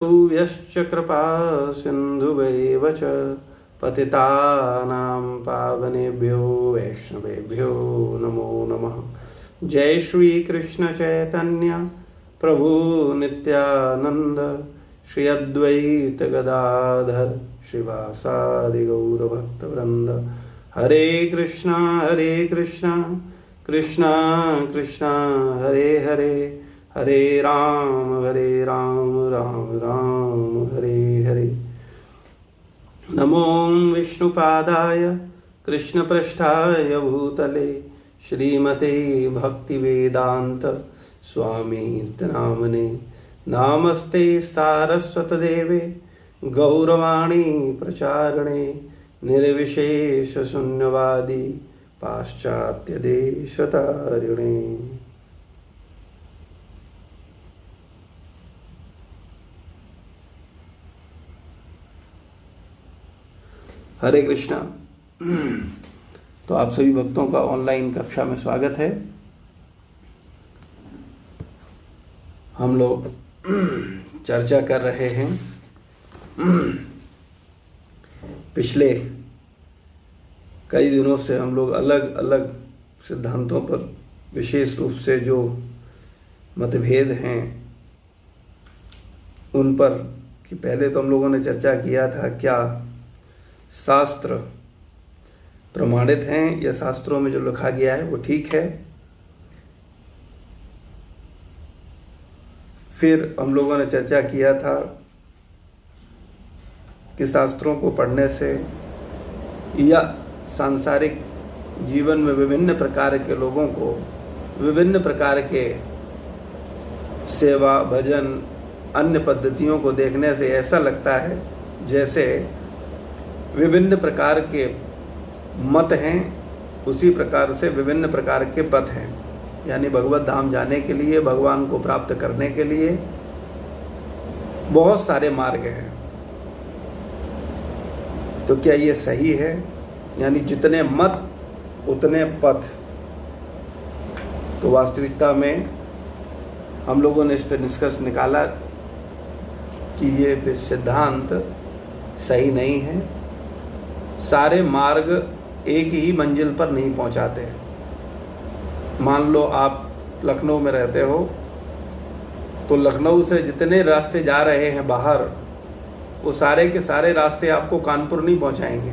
यश्च कृपा सिन्धुवैव च पतितानां पावनेभ्यो वैष्णवेभ्यो नमो नमः। जय श्री कृष्ण चैतन्य प्रभु नित्यानंद श्री अद्वैत गदाधर श्रीवासादि गौर भक्तवृंद। हरे कृष्णा कृष्णा कृष्णा हरे हरे, हरे राम राम राम हरे हरे। नमो विष्णुपादाय कृष्णपृष्ठाय भूतले श्रीमते भक्तिवेदांत स्वामीति नामने। नामस्ते सारस्वतदेवे गौरवाणी प्रचारणे निर्विशेष शून्यवादी पाश्चात्य देशतारिणे। हरे कृष्णा। तो आप सभी भक्तों का ऑनलाइन कक्षा में स्वागत है। हम लोग चर्चा कर रहे हैं पिछले कई दिनों से हम लोग अलग अलग सिद्धांतों पर विशेष रूप से जो मतभेद हैं उन पर कि पहले तो हम लोगों ने चर्चा किया था क्या शास्त्र प्रमाणित हैं या शास्त्रों में जो लिखा गया है वो ठीक है। फिर हम लोगों ने चर्चा किया था कि शास्त्रों को पढ़ने से या सांसारिक जीवन में विभिन्न प्रकार के लोगों को विभिन्न प्रकार के सेवा भजन अन्य पद्धतियों को देखने से ऐसा लगता है जैसे विभिन्न प्रकार के मत हैं, उसी प्रकार से विभिन्न प्रकार के पथ हैं। यानी भगवत धाम जाने के लिए, भगवान को प्राप्त करने के लिए बहुत सारे मार्ग हैं। तो क्या ये सही है? यानी जितने मत उतने पथ। तो वास्तविकता में हम लोगों ने इस पर निष्कर्ष निकाला कि ये सिद्धांत सही नहीं है। सारे मार्ग एक ही मंजिल पर नहीं पहुंचाते। मान लो आप लखनऊ में रहते हो तो लखनऊ से जितने रास्ते जा रहे हैं बाहर, वो सारे के सारे रास्ते आपको कानपुर नहीं पहुंचाएंगे।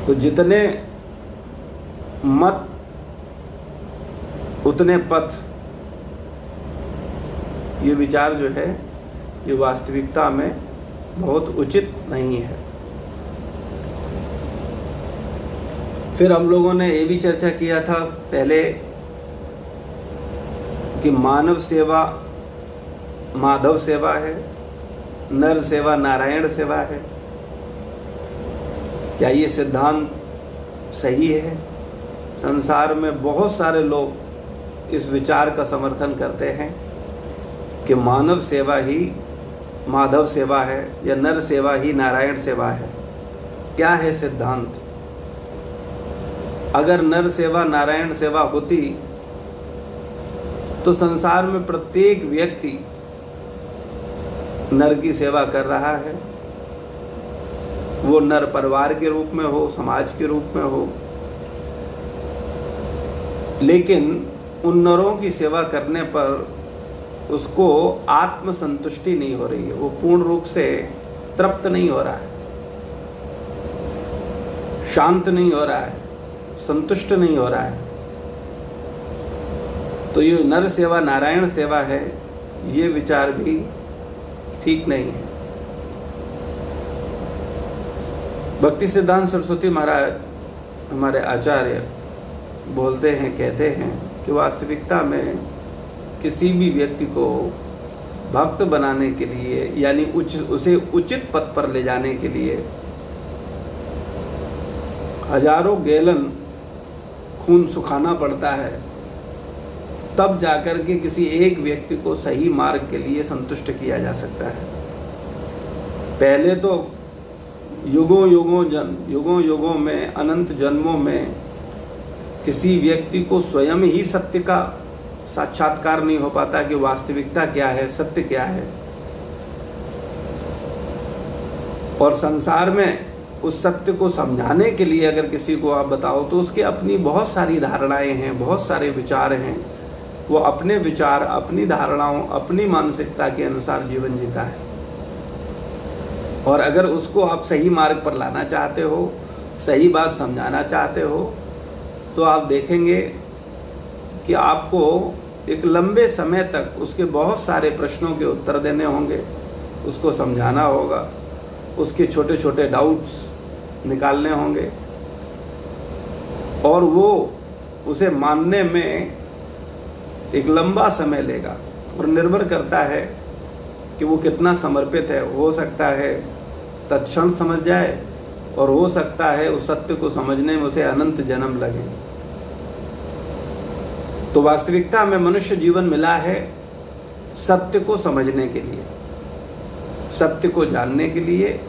तो जितने मत उतने पथ, ये विचार जो है ये वास्तविकता में बहुत उचित नहीं है। फिर हम लोगों ने ये भी चर्चा किया था पहले कि मानव सेवा माधव सेवा है, नर सेवा नारायण सेवा है। क्या ये सिद्धांत सही है? संसार में बहुत सारे लोग इस विचार का समर्थन करते हैं कि मानव सेवा ही माधव सेवा है या नर सेवा ही नारायण सेवा है। क्या है सिद्धांत? अगर नर सेवा नारायण सेवा होती तो संसार में प्रत्येक व्यक्ति नर की सेवा कर रहा है, वो नर परिवार के रूप में हो, समाज के रूप में हो। लेकिन उन नरों की सेवा करने पर उसको आत्मसंतुष्टि नहीं हो रही है, वो पूर्ण रूप से तृप्त नहीं हो रहा है, शांत नहीं हो रहा है, संतुष्ट नहीं हो रहा है। तो ये नर सेवा नारायण सेवा है, ये विचार भी ठीक नहीं है। भक्ति सिद्धांत सरस्वती महाराज हमारे आचार्य बोलते हैं, कहते हैं कि वास्तविकता में किसी भी व्यक्ति को भक्त बनाने के लिए यानी उसे उचित पथ पर ले जाने के लिए हजारों गैलन खून सुखाना पड़ता है, तब जाकर के किसी एक व्यक्ति को सही मार्ग के लिए संतुष्ट किया जा सकता है। पहले तो युगों युगों में अनंत जन्मों में किसी व्यक्ति को स्वयं ही सत्य का साक्षात्कार नहीं हो पाता कि वास्तविकता क्या है, सत्य क्या है। और संसार में उस सत्य को समझाने के लिए अगर किसी को आप बताओ तो उसके अपनी बहुत सारी धारणाएं हैं, बहुत सारे विचार हैं। वो अपने विचार, अपनी धारणाओं, अपनी मानसिकता के अनुसार जीवन जीता है। और अगर उसको आप सही मार्ग पर लाना चाहते हो, सही बात समझाना चाहते हो, तो आप देखेंगे कि आपको एक लंबे समय तक उसके बहुत सारे प्रश्नों के उत्तर देने होंगे, उसको समझाना होगा, उसके छोटे छोटे डाउट्स निकालने होंगे, और वो उसे मानने में एक लंबा समय लेगा। और निर्भर करता है कि वो कितना समर्पित है। हो सकता है तत्क्षण समझ जाए, और हो सकता है उस सत्य को समझने में उसे अनंत जन्म लगे। तो वास्तविकता में मनुष्य जीवन मिला है सत्य को समझने के लिए, सत्य को जानने के लिए।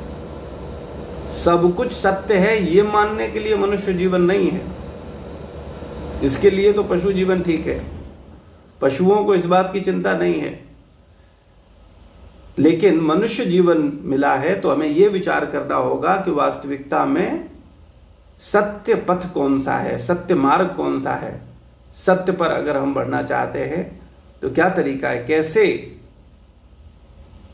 सब कुछ सत्य है ये मानने के लिए मनुष्य जीवन नहीं है। इसके लिए तो पशु जीवन ठीक है, पशुओं को इस बात की चिंता नहीं है। लेकिन मनुष्य जीवन मिला है तो हमें यह विचार करना होगा कि वास्तविकता में सत्य पथ कौन सा है, सत्य मार्ग कौन सा है। सत्य पर अगर हम बढ़ना चाहते हैं तो क्या तरीका है, कैसे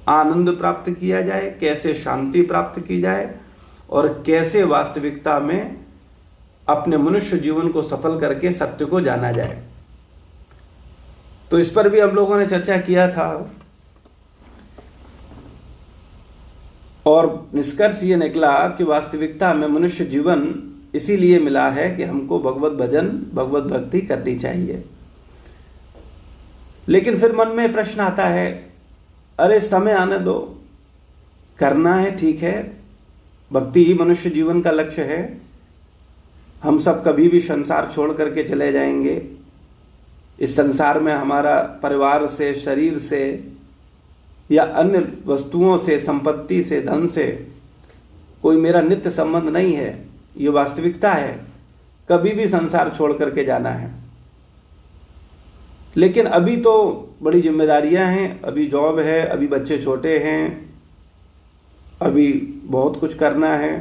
आनंद प्राप्त किया जाए, कैसे शांति प्राप्त की जाए, और कैसे वास्तविकता में अपने मनुष्य जीवन को सफल करके सत्य को जाना जाए। तो इस पर भी हम लोगों ने चर्चा किया था, और निष्कर्ष ये निकला कि वास्तविकता में मनुष्य जीवन इसीलिए मिला है कि हमको भगवत भजन, भगवत भक्ति करनी चाहिए। लेकिन फिर मन में प्रश्न आता है, अरे समय आने दो, करना है ठीक है, भक्ति ही मनुष्य जीवन का लक्ष्य है। हम सब कभी भी संसार छोड़ करके चले जाएंगे। इस संसार में हमारा परिवार से, शरीर से या अन्य वस्तुओं से, संपत्ति से, धन से कोई मेरा नित्य संबंध नहीं है। ये वास्तविकता है, कभी भी संसार छोड़ करके जाना है। लेकिन अभी तो बड़ी जिम्मेदारियां हैं, अभी जॉब है, अभी बच्चे छोटे हैं, अभी बहुत कुछ करना है,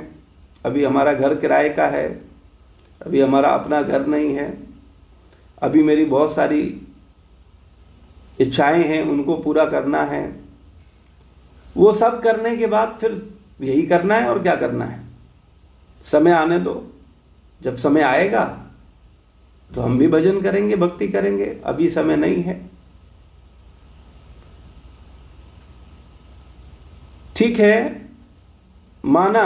अभी हमारा घर किराए का है, अभी हमारा अपना घर नहीं है, अभी मेरी बहुत सारी इच्छाएं हैं, उनको पूरा करना है। वो सब करने के बाद फिर यही करना है, और क्या करना है। समय आने दो, जब समय आएगा तो हम भी भजन करेंगे, भक्ति करेंगे। अभी समय नहीं है। ठीक है, माना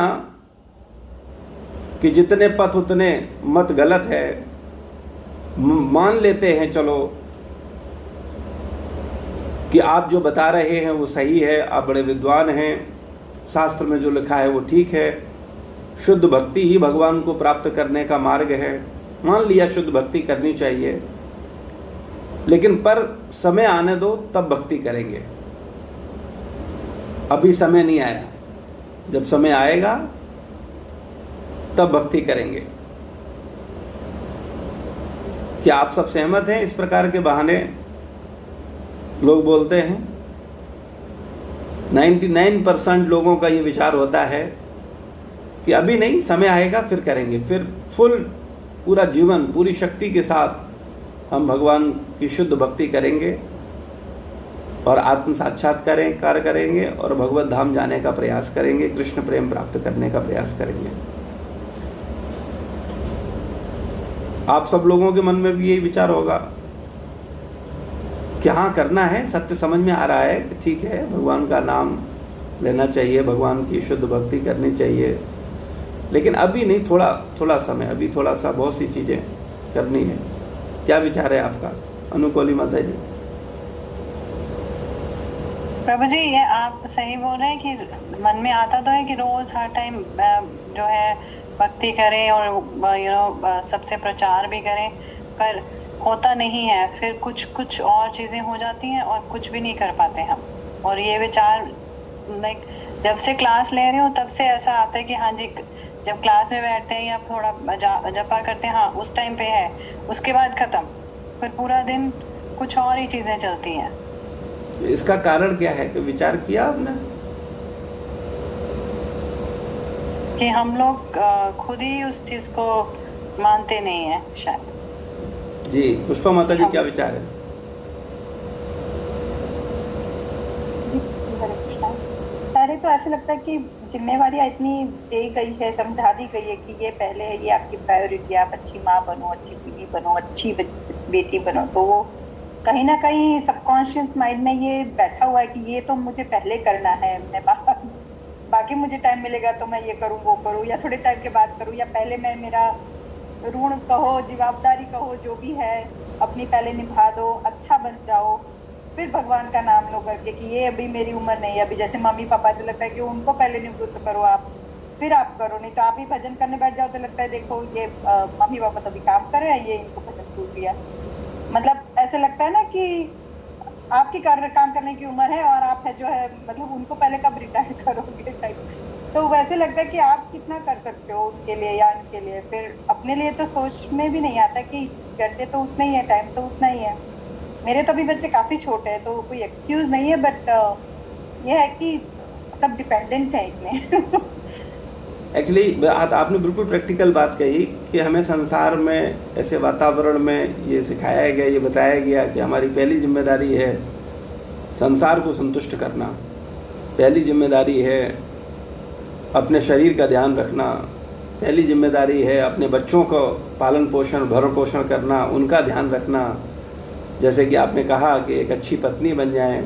कि जितने पथ उतने मत गलत है, मान लेते हैं चलो कि आप जो बता रहे हैं वो सही है, आप बड़े विद्वान हैं, शास्त्र में जो लिखा है वो ठीक है, शुद्ध भक्ति ही भगवान को प्राप्त करने का मार्ग है। मान लिया शुद्ध भक्ति करनी चाहिए, लेकिन पर समय आने दो तब भक्ति करेंगे। अभी समय नहीं आया, जब समय आएगा तब भक्ति करेंगे। क्या आप सब सहमत हैं? इस प्रकार के बहाने लोग बोलते हैं। 99% लोगों का ये विचार होता है कि अभी नहीं, समय आएगा फिर करेंगे, फिर फुल पूरा जीवन, पूरी शक्ति के साथ हम भगवान की शुद्ध भक्ति करेंगे और आत्म साक्षात्कार करेंगे और भगवत धाम जाने का प्रयास करेंगे, कृष्ण प्रेम प्राप्त करने का प्रयास करेंगे। आप सब लोगों के मन में भी यही विचार होगा कि हाँ करना है, सत्य समझ में आ रहा है कि ठीक है, भगवान का नाम लेना चाहिए, भगवान की शुद्ध भक्ति करनी चाहिए, लेकिन अभी नहीं, थोड़ा समय, अभी थोड़ा सा बहुत सी चीज़ें करनी है। क्या विचार है आपका अनुकूली माता जी? प्रभु जी, ये आप सही बोल रहे हैं कि मन में आता तो है कि रोज हर टाइम जो है भक्ति करें और सबसे प्रचार भी करें, पर होता नहीं है। फिर कुछ और चीज़ें हो जाती हैं और कुछ भी नहीं कर पाते हम। और ये विचार लाइक जब से क्लास ले रहे हो तब से ऐसा आता है कि हाँ जी, जब क्लास में बैठते हैं या थोड़ा जपा करते हैं, हाँ उस टाइम पे है, उसके बाद खत्म, फिर पूरा दिन कुछ और ही चीज़ें चलती हैं। इसका कारण क्या है कि विचार किया आपने? कि हम लोग खुद ही उस चीज को मानते नहीं है शायद। जी पुष्पा माता जी क्या विचार है? पहले तो ऐसे लगता है कि जिम्मेवारियां इतनी दे गई है, समझा दी गई है कि ये पहले है, ये आपकी प्रायोरिटी, आप अच्छी माँ बनो, अच्छी बीवी बनो, अच्छी बेटी बनो। तो वो कहीं ना कहीं सबकॉन्शियस माइंड में ये बैठा हुआ है कि ये तो मुझे पहले करना है, मैं बाकी मुझे टाइम मिलेगा तो मैं ये करूँ वो करूँ, या थोड़े टाइम के बाद करूँ, या पहले मैं मेरा ऋण कहो, जवाबदारी कहो, जो भी है अपनी पहले निभा दो, अच्छा बन जाओ, फिर भगवान का नाम लो करके कि ये अभी मेरी उम्र नहीं है। अभी जैसे मम्मी पापा से लगता है कि उनको पहले निवृत्त करो आप, फिर आप करो, नहीं तो आप ही भजन करने बैठ जाओ तो लगता है देखो ये मम्मी पापा तो अभी काम कर रहे हैं, ये इनको भजन छूट दिया। मतलब ऐसे लगता है ना कि आपकी काम करने की उम्र है और आप है जो है मतलब उनको पहले कब रिटायर करोगे टाइप। तो वैसे लगता है कि आप कितना कर सकते हो उनके लिए या इनके लिए। फिर अपने लिए तो सोच में भी नहीं आता कि करते तो उतना ही है, टाइम तो उतना ही है। मेरे तो अभी बच्चे काफी छोटे हैं तो कोई एक्सक्यूज नहीं है, बट ये है कि सब डिपेंडेंट है इतने। एक्चुअली आपने बिल्कुल प्रैक्टिकल बात कही कि हमें संसार में ऐसे वातावरण में ये सिखाया गया, ये बताया गया कि हमारी पहली जिम्मेदारी है संसार को संतुष्ट करना, पहली जिम्मेदारी है अपने शरीर का ध्यान रखना, पहली जिम्मेदारी है अपने बच्चों को पालन पोषण भरण पोषण करना, उनका ध्यान रखना। जैसे कि आपने कहा कि एक अच्छी पत्नी बन जाएं,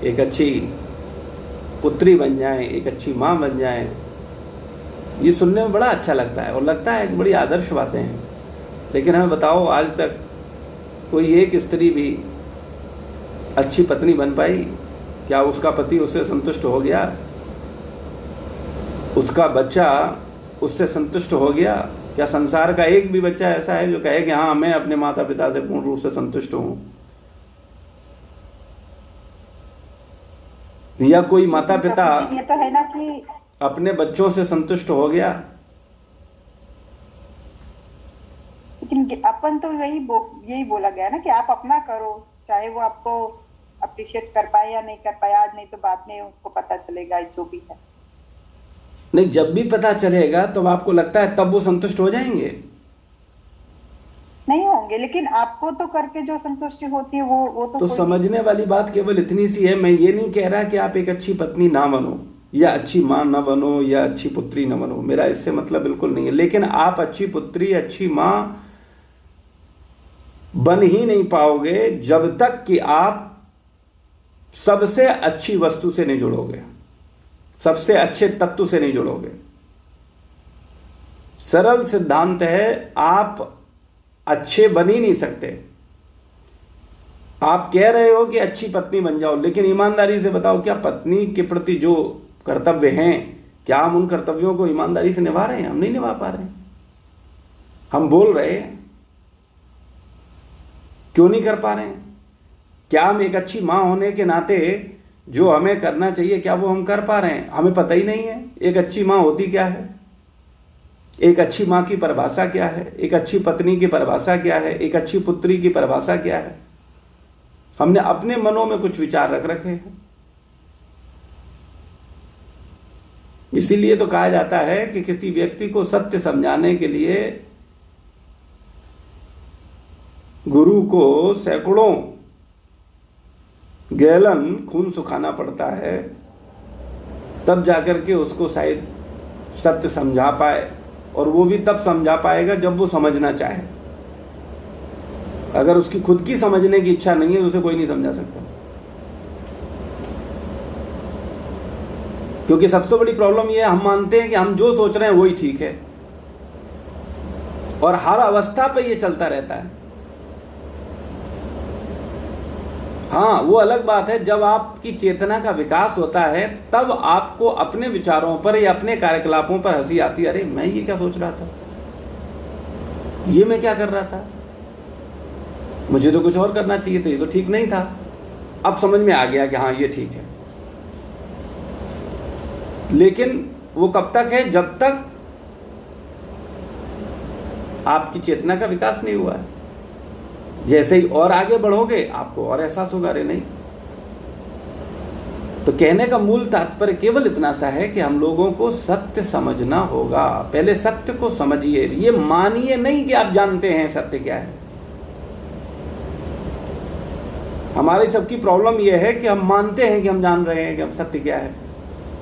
एक अच्छी पुत्री बन जाएं, एक अच्छी माँ बन जाएं। ये सुनने में बड़ा अच्छा लगता है और लगता है कि बड़ी आदर्श बातें हैं। लेकिन हमें बताओ आज तक कोई एक स्त्री भी अच्छी पत्नी बन पाई? क्या उसका पति उससे संतुष्ट हो गया? उसका बच्चा उससे संतुष्ट हो गया? क्या संसार का एक भी बच्चा ऐसा है जो कहे कि हाँ मैं अपने माता पिता से पूर्ण रूप से संतुष्ट हूं? या कोई माता पिता ये तो है ना कि अपने बच्चों से संतुष्ट हो गया? लेकिन अपन तो यही बोला गया ना कि आप अपना करो, चाहे वो आपको अप्रिशिएट कर पाए या नहीं कर पाए, आज नहीं तो बाद में उसको पता चलेगा जो भी है। नहीं, जब भी पता चलेगा तो आपको लगता है तब वो संतुष्ट हो जाएंगे? नहीं होंगे, लेकिन आपको तो करके जो संतुष्टि होती है वो तो समझने वाली बात केवल इतनी सी है। मैं ये नहीं कह रहा कि आप एक अच्छी पत्नी ना बनो या अच्छी माँ न बनो या अच्छी पुत्री न बनो, मेरा इससे मतलब बिल्कुल नहीं है। लेकिन आप अच्छी पुत्री अच्छी माँ बन ही नहीं पाओगे जब तक कि आप सबसे अच्छी वस्तु से नहीं जुड़ोगे, सबसे अच्छे तत्व से नहीं जुड़ोगे। सरल सिद्धांत है, आप अच्छे बन ही नहीं सकते। आप कह रहे हो कि अच्छी पत्नी बन जाओ, लेकिन ईमानदारी से बताओ क्या पत्नी के प्रति जो कर्तव्य हैं, क्या हम उन कर्तव्यों को ईमानदारी से निभा रहे हैं? हम नहीं निभा पा रहे हैं। हम बोल रहे हैं, क्यों नहीं कर पा रहे हैं? क्या हम एक अच्छी माँ होने के नाते जो हमें करना चाहिए क्या वो हम कर पा रहे हैं? हमें पता ही नहीं है एक अच्छी माँ होती क्या है, एक अच्छी माँ की परिभाषा क्या है, एक अच्छी पत्नी की परिभाषा क्या है, एक अच्छी पुत्री की परिभाषा क्या है। हमने अपने मनों में कुछ विचार रख रखे हैं। इसीलिए तो कहा जाता है कि किसी व्यक्ति को सत्य समझाने के लिए गुरु को सैकड़ों गैलन खून सुखाना पड़ता है, तब जाकर के उसको शायद सत्य समझा पाए। और वो भी तब समझा पाएगा जब वो समझना चाहे। अगर उसकी खुद की समझने की इच्छा नहीं है तो उसे कोई नहीं समझा सकता। क्योंकि सबसे बड़ी प्रॉब्लम ये है, हम मानते हैं कि हम जो सोच रहे हैं वही ठीक है और हर अवस्था पे ये चलता रहता है। हाँ, वो अलग बात है जब आपकी चेतना का विकास होता है तब आपको अपने विचारों पर या अपने कार्यकलापों पर हंसी आती है। अरे मैं ये क्या सोच रहा था, ये मैं क्या कर रहा था, मुझे तो कुछ और करना चाहिए था, ये तो ठीक नहीं था। अब समझ में आ गया कि हाँ ये ठीक है। लेकिन वो कब तक है? जब तक आपकी चेतना का विकास नहीं हुआ है। जैसे ही और आगे बढ़ोगे आपको और एहसास होगा, अरे नहीं। तो कहने का मूल तात्पर्य केवल इतना सा है कि हम लोगों को सत्य समझना होगा। पहले सत्य को समझिए, ये मानिए नहीं कि आप जानते हैं सत्य क्या है। हमारी सबकी प्रॉब्लम यह है कि हम मानते हैं कि हम जान रहे हैं कि हम सत्य क्या है।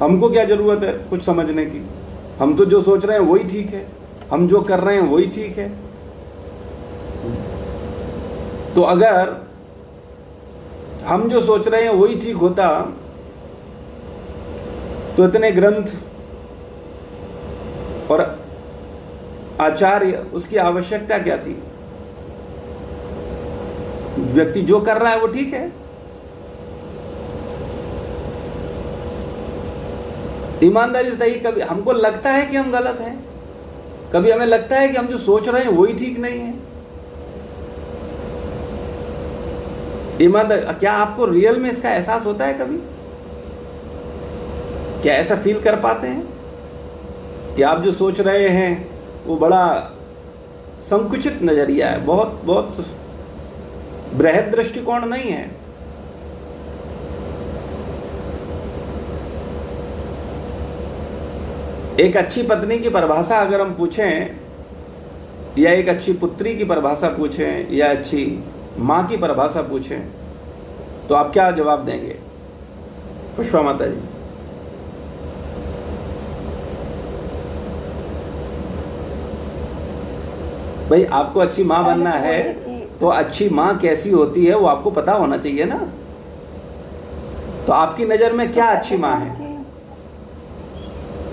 हमको क्या जरूरत है कुछ समझने की? हम तो जो सोच रहे हैं वही ठीक है, हम जो कर रहे हैं वही ठीक है। तो अगर हम जो सोच रहे हैं वही ठीक होता तो इतने ग्रंथ और आचार्य उसकी आवश्यकता क्या थी? व्यक्ति जो कर रहा है वो ठीक है। ईमानदारी बताइए, कभी हमको लगता है कि हम गलत हैं? कभी हमें लगता है कि हम जो सोच रहे हैं वही ठीक नहीं है? ईमानदार, क्या आपको रियल में इसका एहसास होता है कभी? क्या ऐसा फील कर पाते हैं कि आप जो सोच रहे हैं वो बड़ा संकुचित नजरिया है, बहुत बहुत बृहद दृष्टिकोण नहीं है? एक अच्छी पत्नी की परिभाषा अगर हम पूछें, या एक अच्छी पुत्री की परिभाषा पूछें, या अच्छी माँ की परिभाषा पूछें, तो आप क्या जवाब देंगे? पुष्पा माता जी। भाई, आपको अच्छी माँ बनना है तो अच्छी माँ कैसी होती है वो आपको पता होना चाहिए ना। तो आपकी नजर में क्या अच्छी माँ है?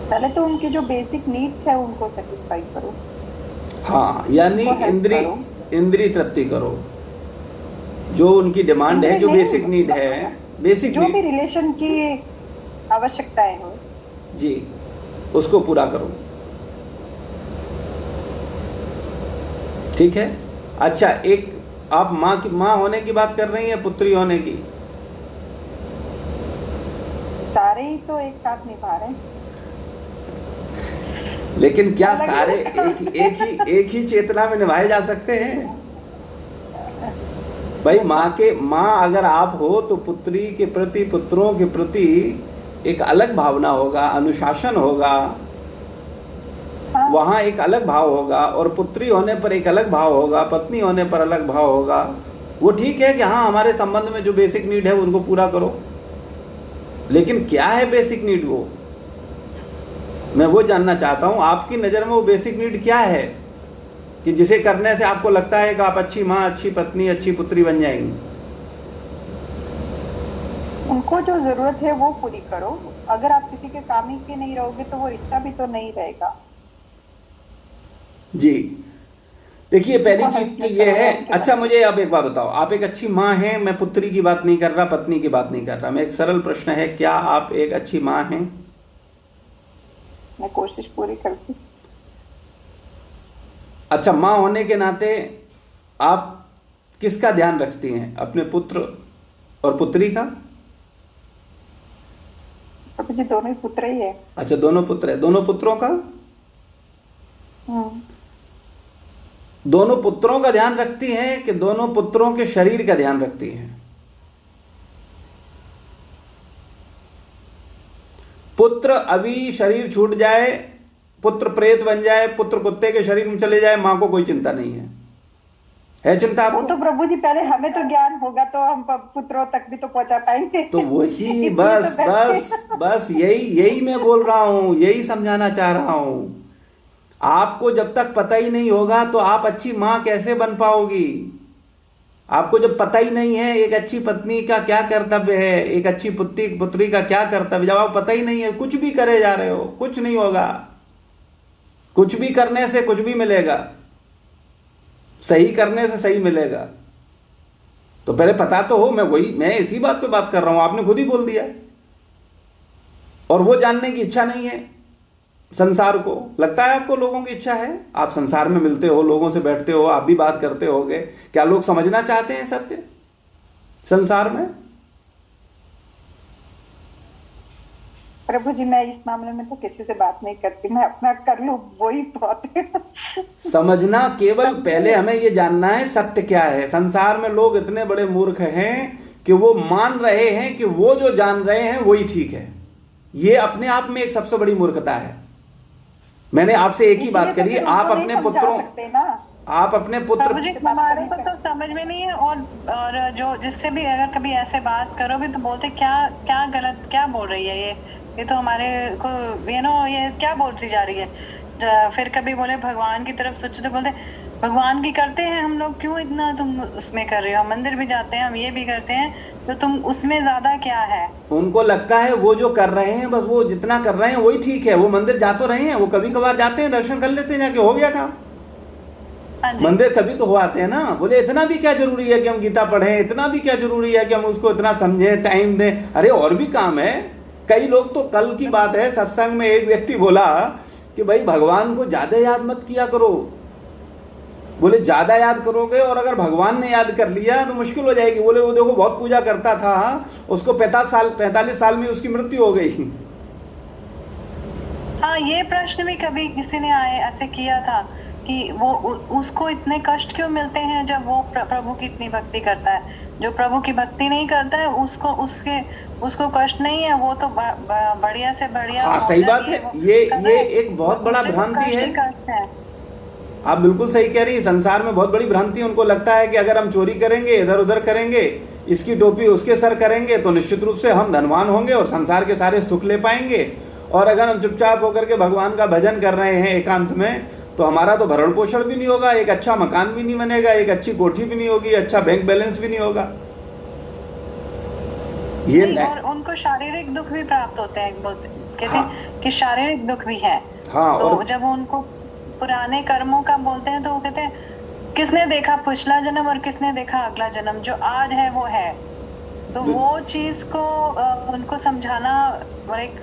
पहले तो उनकी जो बेसिक नीड्स है उनको सेटिस्फाई करो। हाँ, यानी इंद्रिय तृप्ति करो। जो उनकी डिमांड है, जो बेसिक नीड है, बेसिक जो भी रिलेशन की आवश्यकताएं हो जी, उसको पूरा करो। ठीक है। अच्छा, एक आप माँ होने की बात कर रही हैं, पुत्री होने की? सारे ही तो एक साथ निभा रहे हैं। लेकिन क्या सारे एक ही चेतना में निभाए जा सकते हैं? भाई, माँ अगर आप हो तो पुत्री के प्रति, पुत्रों के प्रति एक अलग भावना होगा, अनुशासन होगा, वहां एक अलग भाव होगा, और पुत्री होने पर एक अलग भाव होगा, पत्नी होने पर अलग भाव होगा। वो ठीक है कि हाँ, हमारे संबंध में जो बेसिक नीड है उनको पूरा करो, लेकिन क्या है बेसिक नीड? वो मैं वो जानना चाहता हूं। आपकी नजर में वो बेसिक नीड क्या है कि जिसे करने से आपको लगता है कि आप अच्छी माँ, अच्छी पत्नी, अच्छी पुत्री बन जाएंगी? उनको जो जरूरत है वो पूरी करो। अगर आप किसी के काम ही के नहीं रहोगे तो वो रिश्ता भी तो नहीं रहेगा। जी, देखिए, पहली चीज तो ये है। अच्छा, मुझे अब एक बात बताओ, आप एक अच्छी माँ हैं, मैं पुत्री की बात नहीं कर रहा, पत्नी की बात नहीं कर रहा, मैं एक सरल प्रश्न है, क्या आप एक अच्छी माँ हैं? मैं कोशिश पूरी करती। अच्छा, माँ होने के नाते आप किसका ध्यान रखती हैं? अपने पुत्र और पुत्री का? अब जी दोनों ही पुत्र ही है। अच्छा, दोनों पुत्र है। दोनों पुत्रों का? दोनों पुत्रों का ध्यान रखती हैं कि दोनों पुत्रों के शरीर का ध्यान रखती हैं? पुत्र अभी शरीर छूट जाए, पुत्र प्रेत बन जाए, पुत्र कुत्ते के शरीर में चले जाए, मां को कोई चिंता नहीं है चिंता आपको? वो तो प्रभु जी, पहले हमें तो ज्ञान होगा तो हम पुत्रों तक भी तो पहुंचा पाएंगे। तो वही बस यही मैं बोल रहा हूं, यही समझाना चाह रहा हूं। आपको जब तक पता ही नहीं होगा तो आप अच्छी मां कैसे बन पाओगी? आपको जब पता ही नहीं है एक अच्छी पत्नी का क्या कर्तव्य है, एक अच्छी पुत्री का क्या कर्तव्य, जब आपको पता ही नहीं है, कुछ भी करे जा रहे हो, कुछ नहीं होगा। कुछ भी करने से कुछ भी मिलेगा, सही करने से सही मिलेगा। तो पहले पता तो हो। मैं इसी बात पे बात कर रहा हूं, आपने खुद ही बोल दिया। और वो जानने की इच्छा नहीं है संसार को। लगता है आपको लोगों की इच्छा है? आप संसार में मिलते हो, लोगों से बैठते हो, आप भी बात करते होगे, क्या लोग समझना चाहते हैं सत्य संसार में? प्रभु जी, मैं इस मामले में तो किसी से बात नहीं करती, मैं अपना कर लूं वही बहुत है। समझना केवल, पहले हमें ये जानना है सत्य क्या है। संसार में लोग इतने बड़े मूर्ख हैं कि वो मान रहे हैं कि वो जो जान रहे हैं वही ठीक है। ये अपने आप में एक सबसे बड़ी मूर्खता है। मैंने आपसे एक ही बात करी, आप अपने पुत्रों, आप अपने पुत्र, हमारे को तो समझ में नहीं है। और जो जिससे भी अगर कभी ऐसे बात करो भी तो बोलते क्या क्या गलत क्या बोल रही है ये तो हमारे को ये क्या बोलती जा रही है। फिर कभी बोले भगवान की तरफ सोचो तो बोलते भगवान की करते हैं हम लोग, क्यों इतना तुम उसमें कर रहे हो, मंदिर भी जाते हैं हम, ये भी करते हैं, तो तुम उसमें ज्यादा क्या है। उनको लगता है वो जो कर रहे हैं बस वो जितना कर रहे हैं वही ठीक है। वो मंदिर जा तो रहे हैं, वो कभी कभार जाते हैं, दर्शन कर लेते हैं, जाके हो गया काम। मंदिर कभी तो हो आते हैं ना। बोले इतना भी क्या जरूरी है कि हम गीता पढ़ें, इतना भी क्या जरूरी है कि हम उसको इतना समझें, टाइम दें। अरे और भी काम है। कई लोग तो, कल की बात है सत्संग में एक व्यक्ति बोला कि भाई भगवान को ज्यादा याद मत किया करो। बोले ज्यादा याद करोगे और अगर भगवान ने याद कर लिया तो मुश्किल हो जाएगी। बोले वो देखो बहुत पूजा करता था, उसको 45 साल में उसकी मृत्यु हो गई। हाँ, ये प्रश्न भी कभी किसी ने ऐसे किया था कि वो उसको इतने कष्ट क्यों मिलते हैं जब वो प्रभु की इतनी भक्ति करता है। जो प्रभु की भक्ति नहीं करता है उसको कष्ट नहीं है, वो तो बढ़िया से बढ़िया। हाँ सही बात है। ये एक बहुत बड़ा भ्रांति है। आप बिल्कुल सही कह रही है। संसार में बहुत बड़ी भ्रांति है। उनको लगता है कि अगर हम चोरी करेंगे, इधर उधर करेंगे, इसकी टोपी उसके सर करेंगे तो निश्चित रूप से हम धनवान होंगे और संसार के सारे सुख ले पाएंगे। और अगर हम चुपचाप होकर के भगवान का भजन कर रहे हैं एकांत में, तो हमारा तो भरण पोषण भी नहीं होगा, एक अच्छा मकान भी नहीं बनेगा, एक अच्छी कोठी भी नहीं होगी, अच्छा बैंक बैलेंस भी नहीं होगा। ये और उनको शारीरिक दुख भी प्राप्त होते हैं, कहते हाँ। हैं कि शारीरिक दुख भी है। हाँ, तो और जब उनको पुराने कर्मों का बोलते हैं तो वो कहते हैं किसने देखा पिछला जन्म और किसने देखा अगला जन्म, जो आज है वो है। तो वो चीज को उनको समझाना एक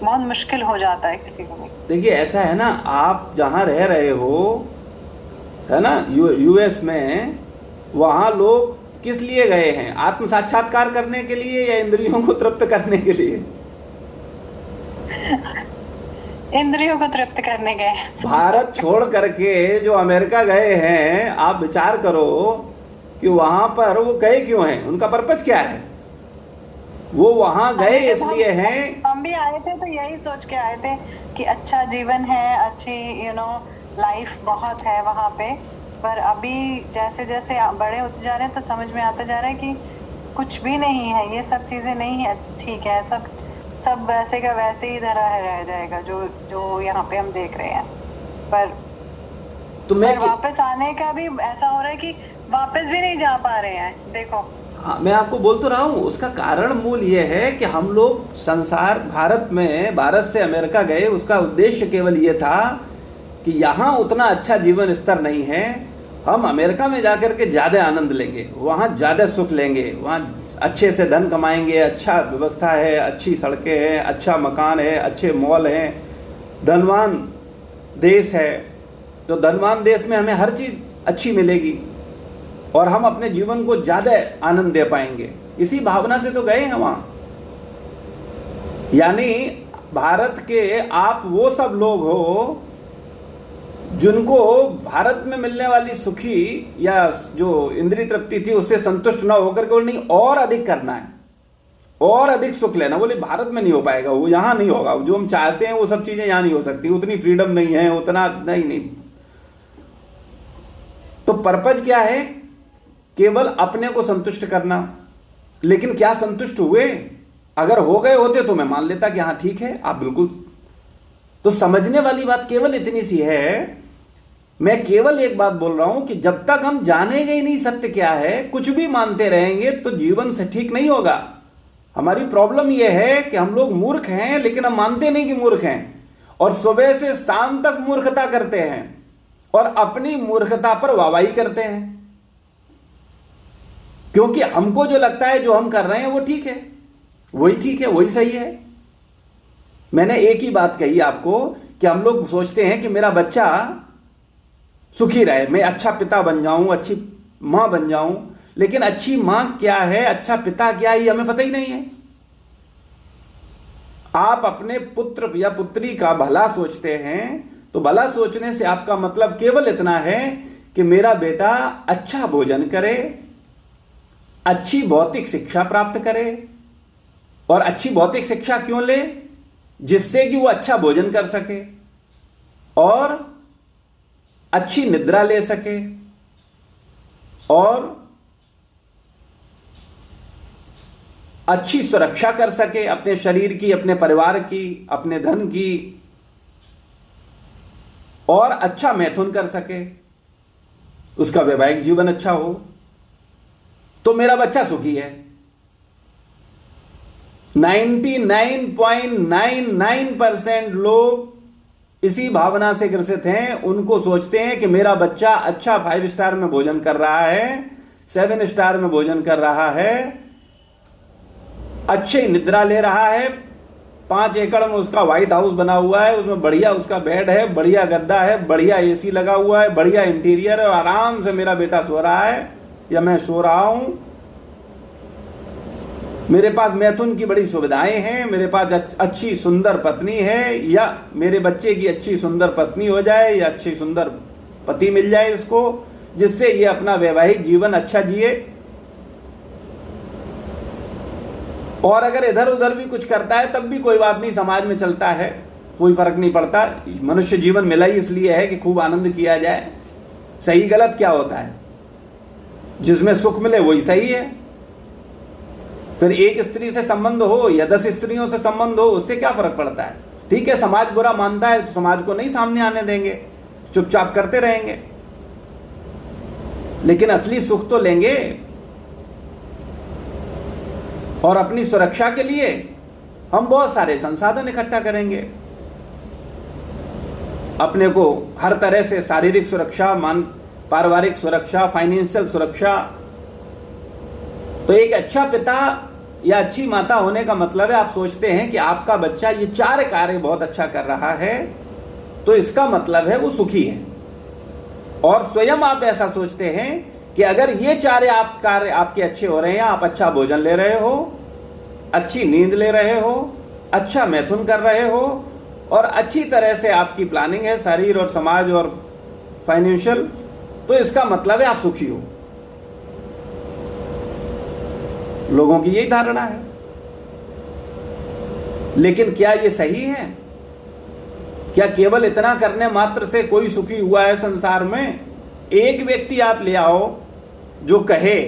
बहुत मुश्किल हो जाता है किसी को भी। देखिए ऐसा है ना, आप जहाँ रह रहे हो है ना यूएस में, वहाँ लोग किस लिए गए हैं? आत्म साक्षात्कार करने के लिए या इंद्रियों को तृप्त करने के लिए? इंद्रियों को तृप्त करने गए। भारत छोड़ करके जो अमेरिका गए हैं, आप विचार करो कि वहां पर वो गए क्यों हैं, उनका पर्पज क्या है? वो वहां गए इसलिए हैं। हम भी आए थे तो यही सोच के आए थे कि अच्छा जीवन है, अच्छी लाइफ बहुत है वहां पे। पर अभी जैसे जैसे बड़े होते जा रहे हैं तो समझ में आता जा रहा है कि कुछ भी नहीं है, ये सब चीजें नहीं है, ठीक है, सब वैसे का वैसे ही रह जाएगा जो यहाँ पे हम देख रहे हैं। पर वापस आने का भी ऐसा हो रहा है कि वापस भी नहीं जा पा रहे हैं। देखो हाँ, मैं आपको बोल तो रहा हूँ, उसका कारण मूल ये है कि हम लोग संसार भारत से अमेरिका गए, उसका उद्देश्य केवल ये था कि यहाँ उतना अच्छा जीवन स्तर नहीं है, हम अमेरिका में जाकर के ज़्यादा आनंद लेंगे, वहाँ ज़्यादा सुख लेंगे, वहाँ अच्छे से धन कमाएंगे, अच्छा व्यवस्था है, अच्छी सड़कें हैं, अच्छा मकान है, अच्छे मॉल हैं, धनवान देश है। तो धनवान देश में हमें हर चीज़ अच्छी मिलेगी और हम अपने जीवन को ज़्यादा आनंद दे पाएंगे। इसी भावना से तो गए हैं वहाँ। यानी भारत के आप वो सब लोग हो जिनको भारत में मिलने वाली सुखी या जो इंद्रिय तृप्ति थी उससे संतुष्ट ना होकर के नहीं और अधिक करना है, और अधिक सुख लेना। बोले भारत में नहीं हो पाएगा, वो यहाँ नहीं होगा, जो हम चाहते हैं वो सब चीजें यहाँ नहीं हो सकती, उतनी फ्रीडम नहीं है, उतना नहीं। तो पर्पज क्या है? केवल अपने को संतुष्ट करना। लेकिन क्या संतुष्ट हुए? अगर हो गए होते तो मैं मान लेता कि हाँ ठीक है, आप बिल्कुल। तो समझने वाली बात केवल इतनी सी है, मैं केवल एक बात बोल रहा हूं कि जब तक हम जानेंगे ही नहीं सत्य क्या है, कुछ भी मानते रहेंगे तो जीवन से ठीक नहीं होगा। हमारी प्रॉब्लम यह है कि हम लोग मूर्ख हैं, लेकिन हम मानते नहीं कि मूर्ख हैं, और सुबह से शाम तक मूर्खता करते हैं और अपनी मूर्खता पर वाहवाही करते हैं, क्योंकि हमको जो लगता है जो हम कर रहे हैं वो ठीक है, वही ठीक है, वही सही है। मैंने एक ही बात कही आपको कि हम लोग सोचते हैं कि मेरा बच्चा सुखी रहे, मैं अच्छा पिता बन जाऊं, अच्छी मां बन जाऊं, लेकिन अच्छी मां क्या है, अच्छा पिता क्या है, ये हमें पता ही नहीं है। आप अपने पुत्र या पुत्री का भला सोचते हैं तो भला सोचने से आपका मतलब केवल इतना है कि मेरा बेटा अच्छा भोजन करे, अच्छी भौतिक शिक्षा प्राप्त करे। और अच्छी भौतिक शिक्षा क्यों ले? जिससे कि वो अच्छा भोजन कर सके और अच्छी निद्रा ले सके और अच्छी सुरक्षा कर सके अपने शरीर की, अपने परिवार की, अपने धन की, और अच्छा मैथुन कर सके, उसका वैवाहिक जीवन अच्छा हो, तो मेरा बच्चा सुखी है। 99.99% लोग इसी भावना से ग्रसित हैं। उनको सोचते हैं कि मेरा बच्चा अच्छा 5 स्टार में भोजन कर रहा है, 7 स्टार में भोजन कर रहा है, अच्छी निद्रा ले रहा है, 5 एकड़ में उसका व्हाइट हाउस बना हुआ है, उसमें बढ़िया उसका बेड है, बढ़िया गद्दा है, बढ़िया एसी लगा हुआ है, बढ़िया इंटीरियर है, और आराम से मेरा बेटा सो रहा है या मैं सो रहा हूं। मेरे पास मैथुन की बड़ी सुविधाएं हैं, मेरे पास अच्छी सुंदर पत्नी है, या मेरे बच्चे की अच्छी सुंदर पत्नी हो जाए या अच्छी सुंदर पति मिल जाए इसको, जिससे ये अपना वैवाहिक जीवन अच्छा जिए। और अगर इधर उधर भी कुछ करता है तब भी कोई बात नहीं, समाज में चलता है, कोई फर्क नहीं पड़ता। मनुष्य जीवन मिला ही इसलिए है कि खूब आनंद किया जाए। सही गलत क्या होता है? जिसमें सुख मिले वही सही है। फिर एक स्त्री से संबंध हो या 10 स्त्रियों से संबंध हो, उससे क्या फर्क पड़ता है? ठीक है, समाज बुरा मानता है तो समाज को नहीं सामने आने देंगे, चुपचाप करते रहेंगे, लेकिन असली सुख तो लेंगे। और अपनी सुरक्षा के लिए हम बहुत सारे संसाधन इकट्ठा करेंगे, अपने को हर तरह से शारीरिक सुरक्षा, पारिवारिक सुरक्षा, फाइनेंशियल सुरक्षा। तो एक अच्छा पिता या अच्छी माता होने का मतलब है, आप सोचते हैं कि आपका बच्चा ये 4 कार्य बहुत अच्छा कर रहा है, तो इसका मतलब है वो सुखी है। और स्वयं आप ऐसा सोचते हैं कि अगर ये 4 कार्य आपके अच्छे हो रहे हैं, आप अच्छा भोजन ले रहे हो, अच्छी नींद ले रहे हो, अच्छा मैथुन कर रहे हो, और अच्छी तरह से आपकी प्लानिंग है शरीर और समाज और फाइनेंशियल, तो इसका मतलब है आप सुखी हो। लोगों की यही धारणा है। लेकिन क्या ये सही है? क्या केवल इतना करने मात्र से कोई सुखी हुआ है संसार में? एक व्यक्ति आप ले आओ जो कहे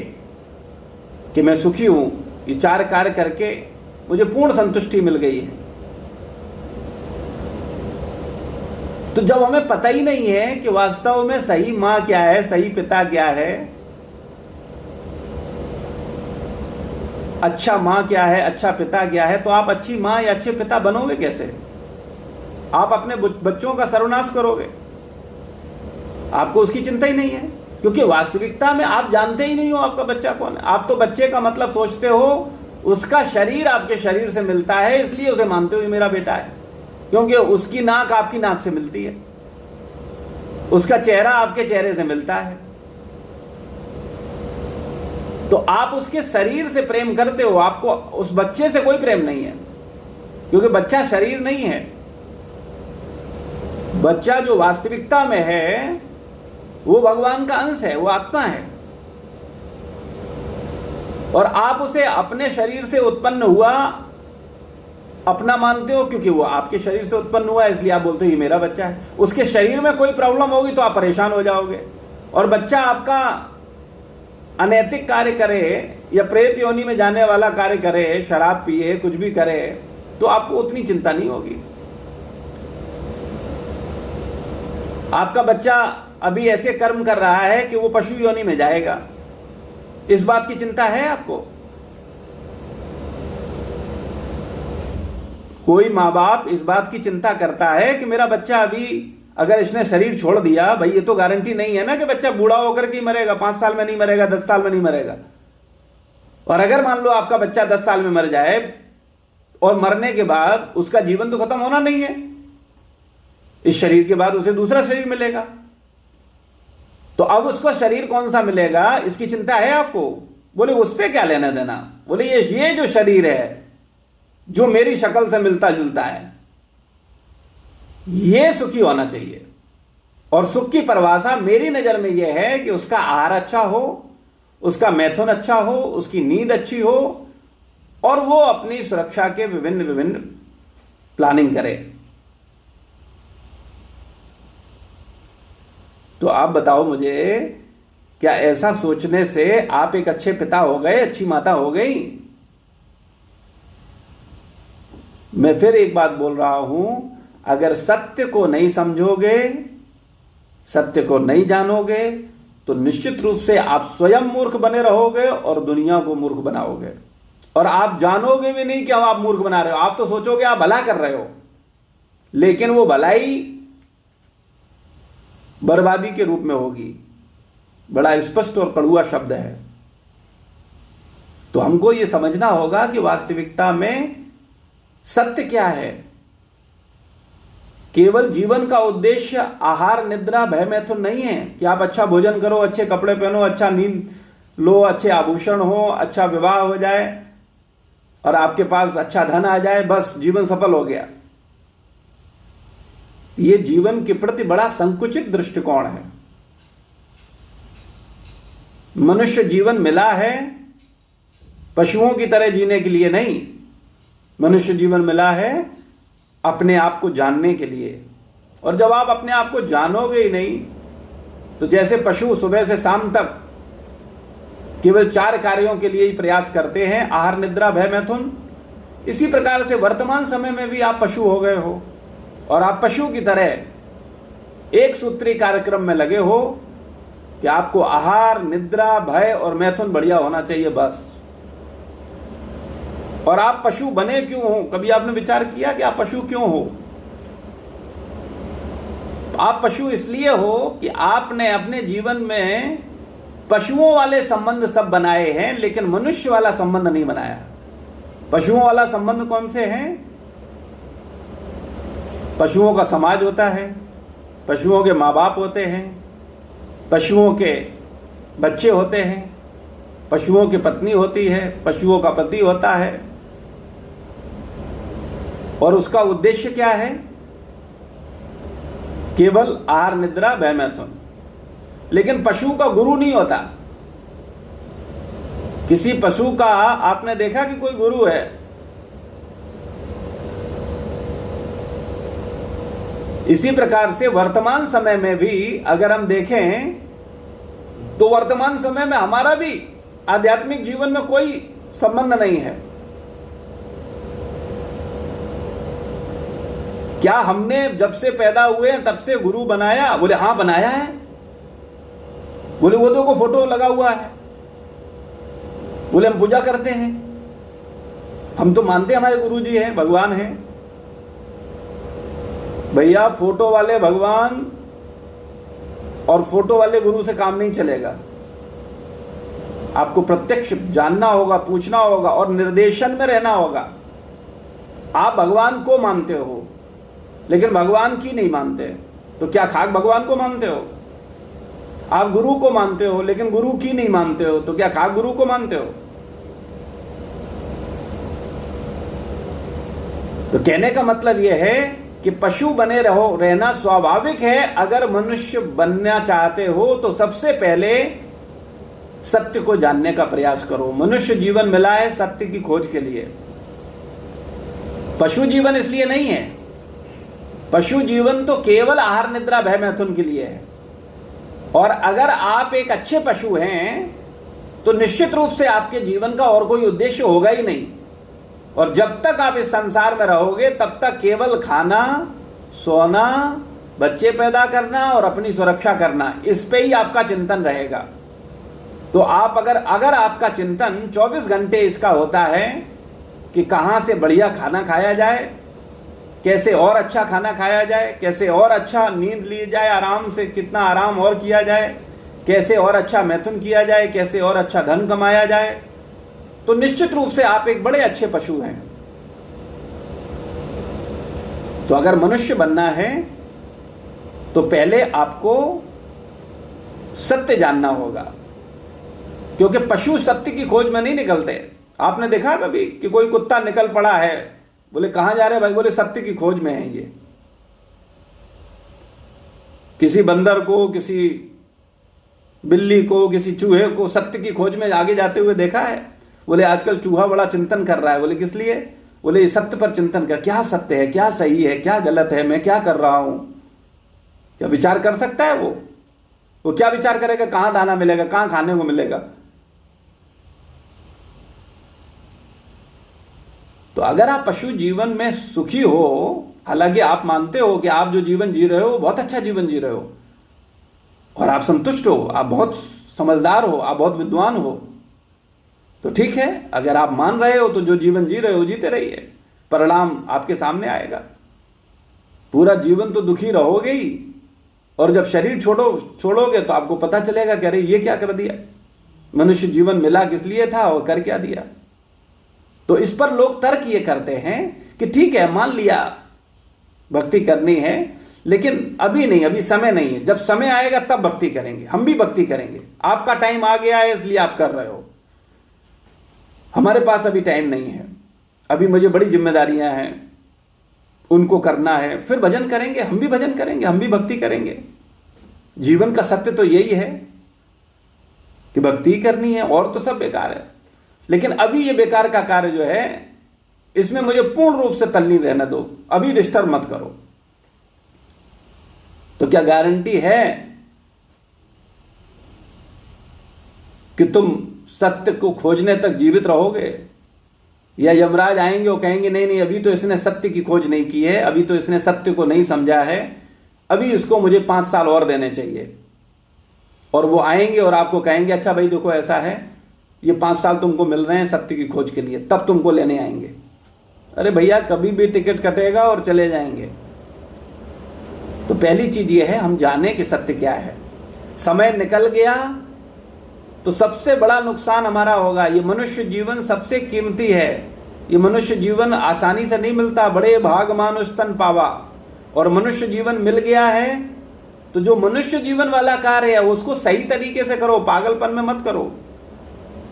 कि मैं सुखी हूं, ये 4 कार्य करके मुझे पूर्ण संतुष्टि मिल गई है। तो जब हमें पता ही नहीं है कि वास्तव में सही मां क्या है, सही पिता क्या है, अच्छा मां क्या है, अच्छा पिता क्या है, तो आप अच्छी मां या अच्छे पिता बनोगे कैसे? आप अपने बच्चों का सर्वनाश करोगे। आपको उसकी चिंता ही नहीं है, क्योंकि वास्तविकता में आप जानते ही नहीं हो आपका बच्चा कौन है। आप तो बच्चे का मतलब सोचते हो उसका शरीर आपके शरीर से मिलता है, इसलिए उसे मानते हो ये मेरा बेटा है, क्योंकि उसकी नाक आपकी नाक से मिलती है, उसका चेहरा आपके चेहरे से मिलता है। तो आप उसके शरीर से प्रेम करते हो, आपको उस बच्चे से कोई प्रेम नहीं है, क्योंकि बच्चा शरीर नहीं है। बच्चा जो वास्तविकता में है वो भगवान का अंश है, वो आत्मा है, और आप उसे अपने शरीर से उत्पन्न हुआ अपना मानते हो, क्योंकि वो आपके शरीर से उत्पन्न हुआ है, इसलिए आप बोलते हो ये मेरा बच्चा है। उसके शरीर में कोई प्रॉब्लम होगी तो आप परेशान हो जाओगे, और बच्चा आपका अनैतिक कार्य करे या प्रेत योनि में जाने वाला कार्य करे, शराब पिए, कुछ भी करे, तो आपको उतनी चिंता नहीं होगी। आपका बच्चा अभी ऐसे कर्म कर रहा है कि वो पशु योनि में जाएगा, इस बात की चिंता है आपको? कोई माँ बाप इस बात की चिंता करता है कि मेरा बच्चा अभी अगर इसने शरीर छोड़ दिया, भाई ये तो गारंटी नहीं है ना कि बच्चा बूढ़ा होकर के मरेगा, 5 साल में नहीं मरेगा, 10 साल में नहीं मरेगा। और अगर मान लो आपका बच्चा 10 साल में मर जाए और मरने के बाद उसका जीवन तो खत्म होना नहीं है, इस शरीर के बाद उसे दूसरा शरीर मिलेगा, तो अब उसको शरीर कौन सा मिलेगा इसकी चिंता है आपको? बोले उससे क्या लेना देना, बोले ये जो शरीर है जो मेरी शक्ल से मिलता जुलता है, ये सुखी होना चाहिए। और सुख की परिभाषा मेरी नजर में यह है कि उसका आहार अच्छा हो, उसका मैथुन अच्छा हो, उसकी नींद अच्छी हो और वो अपनी सुरक्षा के विभिन्न विभिन्न प्लानिंग करे। तो आप बताओ मुझे, क्या ऐसा सोचने से आप एक अच्छे पिता हो गए, अच्छी माता हो गई? मैं फिर एक बात बोल रहा हूं, अगर सत्य को नहीं समझोगे, सत्य को नहीं जानोगे, तो निश्चित रूप से आप स्वयं मूर्ख बने रहोगे और दुनिया को मूर्ख बनाओगे। और आप जानोगे भी नहीं कि आप मूर्ख बना रहे हो। आप तो सोचोगे आप भला कर रहे हो, लेकिन वो भलाई बर्बादी के रूप में होगी। बड़ा स्पष्ट और कड़वा शब्द है। तो हमको ये समझना होगा कि वास्तविकता में सत्य क्या है। केवल जीवन का उद्देश्य आहार, निद्रा, भय, मैथुन नहीं है कि आप अच्छा भोजन करो, अच्छे कपड़े पहनो, अच्छा नींद लो, अच्छे आभूषण हो, अच्छा विवाह हो जाए और आपके पास अच्छा धन आ जाए, बस जीवन सफल हो गया। ये जीवन के प्रति बड़ा संकुचित दृष्टिकोण है। मनुष्य जीवन मिला है पशुओं की तरह जीने के लिए नहीं, मनुष्य जीवन मिला है अपने आप को जानने के लिए। और जब आप अपने आप को जानोगे ही नहीं, तो जैसे पशु सुबह से शाम तक केवल 4 कार्यों के लिए ही प्रयास करते हैं, आहार, निद्रा, भय, मैथुन, इसी प्रकार से वर्तमान समय में भी आप पशु हो गए हो और आप पशु की तरह एक सूत्री कार्यक्रम में लगे हो कि आपको आहार, निद्रा, भय और मैथुन बढ़िया होना चाहिए, बस। और आप पशु बने क्यों हो? कभी आपने विचार किया कि आप पशु क्यों हो? आप पशु इसलिए हो कि आपने अपने जीवन में पशुओं वाले संबंध सब बनाए हैं, लेकिन मनुष्य वाला संबंध नहीं बनाया। पशुओं वाला संबंध कौन से हैं? पशुओं का समाज होता है, पशुओं के माँ बाप होते हैं, पशुओं के बच्चे होते हैं, पशुओं की पत्नी होती है, पशुओं का पति होता है। और उसका उद्देश्य क्या है? केवल आहार, निद्रा, भय, मैथुन। लेकिन पशु का गुरु नहीं होता। किसी पशु का आपने देखा कि कोई गुरु है? इसी प्रकार से वर्तमान समय में भी अगर हम देखें तो वर्तमान समय में हमारा भी आध्यात्मिक जीवन में कोई संबंध नहीं है। क्या हमने जब से पैदा हुए हैं तब से गुरु बनाया? बोले हाँ बनाया है। बोले वो देखो फोटो लगा हुआ है। बोले हम पूजा करते हैं, हम तो मानते हैं हमारे गुरु जी हैं, भगवान हैं। भैया फोटो वाले भगवान और फोटो वाले गुरु से काम नहीं चलेगा। आपको प्रत्यक्ष जानना होगा, पूछना होगा और निर्देशन में रहना होगा। आप भगवान को मानते हो लेकिन भगवान की नहीं मानते, तो क्या खाक भगवान को मानते हो? आप गुरु को मानते हो लेकिन गुरु की नहीं मानते हो, तो क्या खाक गुरु को मानते हो? तो कहने का मतलब यह है कि पशु बने रहना स्वाभाविक है। अगर मनुष्य बनना चाहते हो तो सबसे पहले सत्य को जानने का प्रयास करो। मनुष्य जीवन मिला है सत्य की खोज के लिए, पशु जीवन इसलिए नहीं है। पशु जीवन तो केवल आहार, निद्रा, भय, मैथुन के लिए है। और अगर आप एक अच्छे पशु हैं तो निश्चित रूप से आपके जीवन का और कोई उद्देश्य होगा ही नहीं। और जब तक आप इस संसार में रहोगे तब तक केवल खाना, सोना, बच्चे पैदा करना और अपनी सुरक्षा करना, इस पे ही आपका चिंतन रहेगा। तो आप अगर आपका चिंतन 24 घंटे इसका होता है कि कहाँ से बढ़िया खाना खाया जाए, कैसे और अच्छा खाना खाया जाए, कैसे और अच्छा नींद ली जाए, आराम से कितना आराम और किया जाए, कैसे और अच्छा मैथुन किया जाए, कैसे और अच्छा धन कमाया जाए, तो निश्चित रूप से आप एक बड़े अच्छे पशु हैं। तो अगर मनुष्य बनना है तो पहले आपको सत्य जानना होगा, क्योंकि पशु सत्य की खोज में नहीं निकलते। आपने देखा कभी कि कोई कुत्ता निकल पड़ा है, बोले कहां जा रहे भाई? बोले सत्य की खोज में है ये। किसी बंदर को, किसी बिल्ली को, किसी चूहे को सत्य की खोज में आगे जाते हुए देखा है? बोले आजकल चूहा बड़ा चिंतन कर रहा है। बोले किस लिए? बोले सत्य पर चिंतन कर, क्या सत्य है, क्या सही है, क्या गलत है, मैं क्या कर रहा हूं। क्या विचार कर सकता है वो क्या विचार करेगा? कहां दाना मिलेगा, कहां खाने को मिलेगा? तो अगर आप पशु जीवन में सुखी हो, हालांकि आप मानते हो कि आप जो जीवन जी रहे हो बहुत अच्छा जीवन जी रहे हो और आप संतुष्ट हो, आप बहुत समझदार हो, आप बहुत विद्वान हो, तो ठीक है। अगर आप मान रहे हो तो जो जीवन जी रहे हो जीते रहिए, परिणाम आपके सामने आएगा। पूरा जीवन तो दुखी रहोगे ही, और जब शरीर छोड़ोगे तो आपको पता चलेगा कि अरे ये क्या कर दिया, मनुष्य जीवन मिला किस लिए था और कर क्या दिया। तो इस पर लोग तर्क ये करते हैं कि ठीक है, मान लिया भक्ति करनी है, लेकिन अभी नहीं, अभी समय नहीं है, जब समय आएगा तब भक्ति करेंगे, हम भी भक्ति करेंगे। आपका टाइम आ गया है इसलिए आप कर रहे हो, हमारे पास अभी टाइम नहीं है, अभी मुझे बड़ी जिम्मेदारियां हैं, उनको करना है, फिर भजन करेंगे, हम भी भजन करेंगे, हम भी भक्ति करेंगे। जीवन का सत्य तो यही है कि भक्ति करनी है, और तो सब बेकार है। लेकिन अभी ये बेकार का कार्य जो है इसमें मुझे पूर्ण रूप से तल्लीन रहने दो, अभी डिस्टर्ब मत करो। तो क्या गारंटी है कि तुम सत्य को खोजने तक जीवित रहोगे? या यमराज आएंगे और कहेंगे नहीं नहीं, अभी तो इसने सत्य की खोज नहीं की है, अभी तो इसने सत्य को नहीं समझा है, अभी इसको मुझे 5 साल और देने चाहिए। और वो आएंगे और आपको कहेंगे अच्छा भाई देखो ऐसा है, ये 5 साल तुमको मिल रहे हैं सत्य की खोज के लिए, तब तुमको लेने आएंगे। अरे भैया, कभी भी टिकट कटेगा और चले जाएंगे। तो पहली चीज ये है हम जाने कि सत्य क्या है। समय निकल गया तो सबसे बड़ा नुकसान हमारा होगा। ये मनुष्य जीवन सबसे कीमती है, ये मनुष्य जीवन आसानी से नहीं मिलता, बड़े भाग मानुष तन पावा। और मनुष्य जीवन मिल गया है तो जो मनुष्य जीवन वाला कार्य है उसको सही तरीके से करो, पागलपन में मत करो।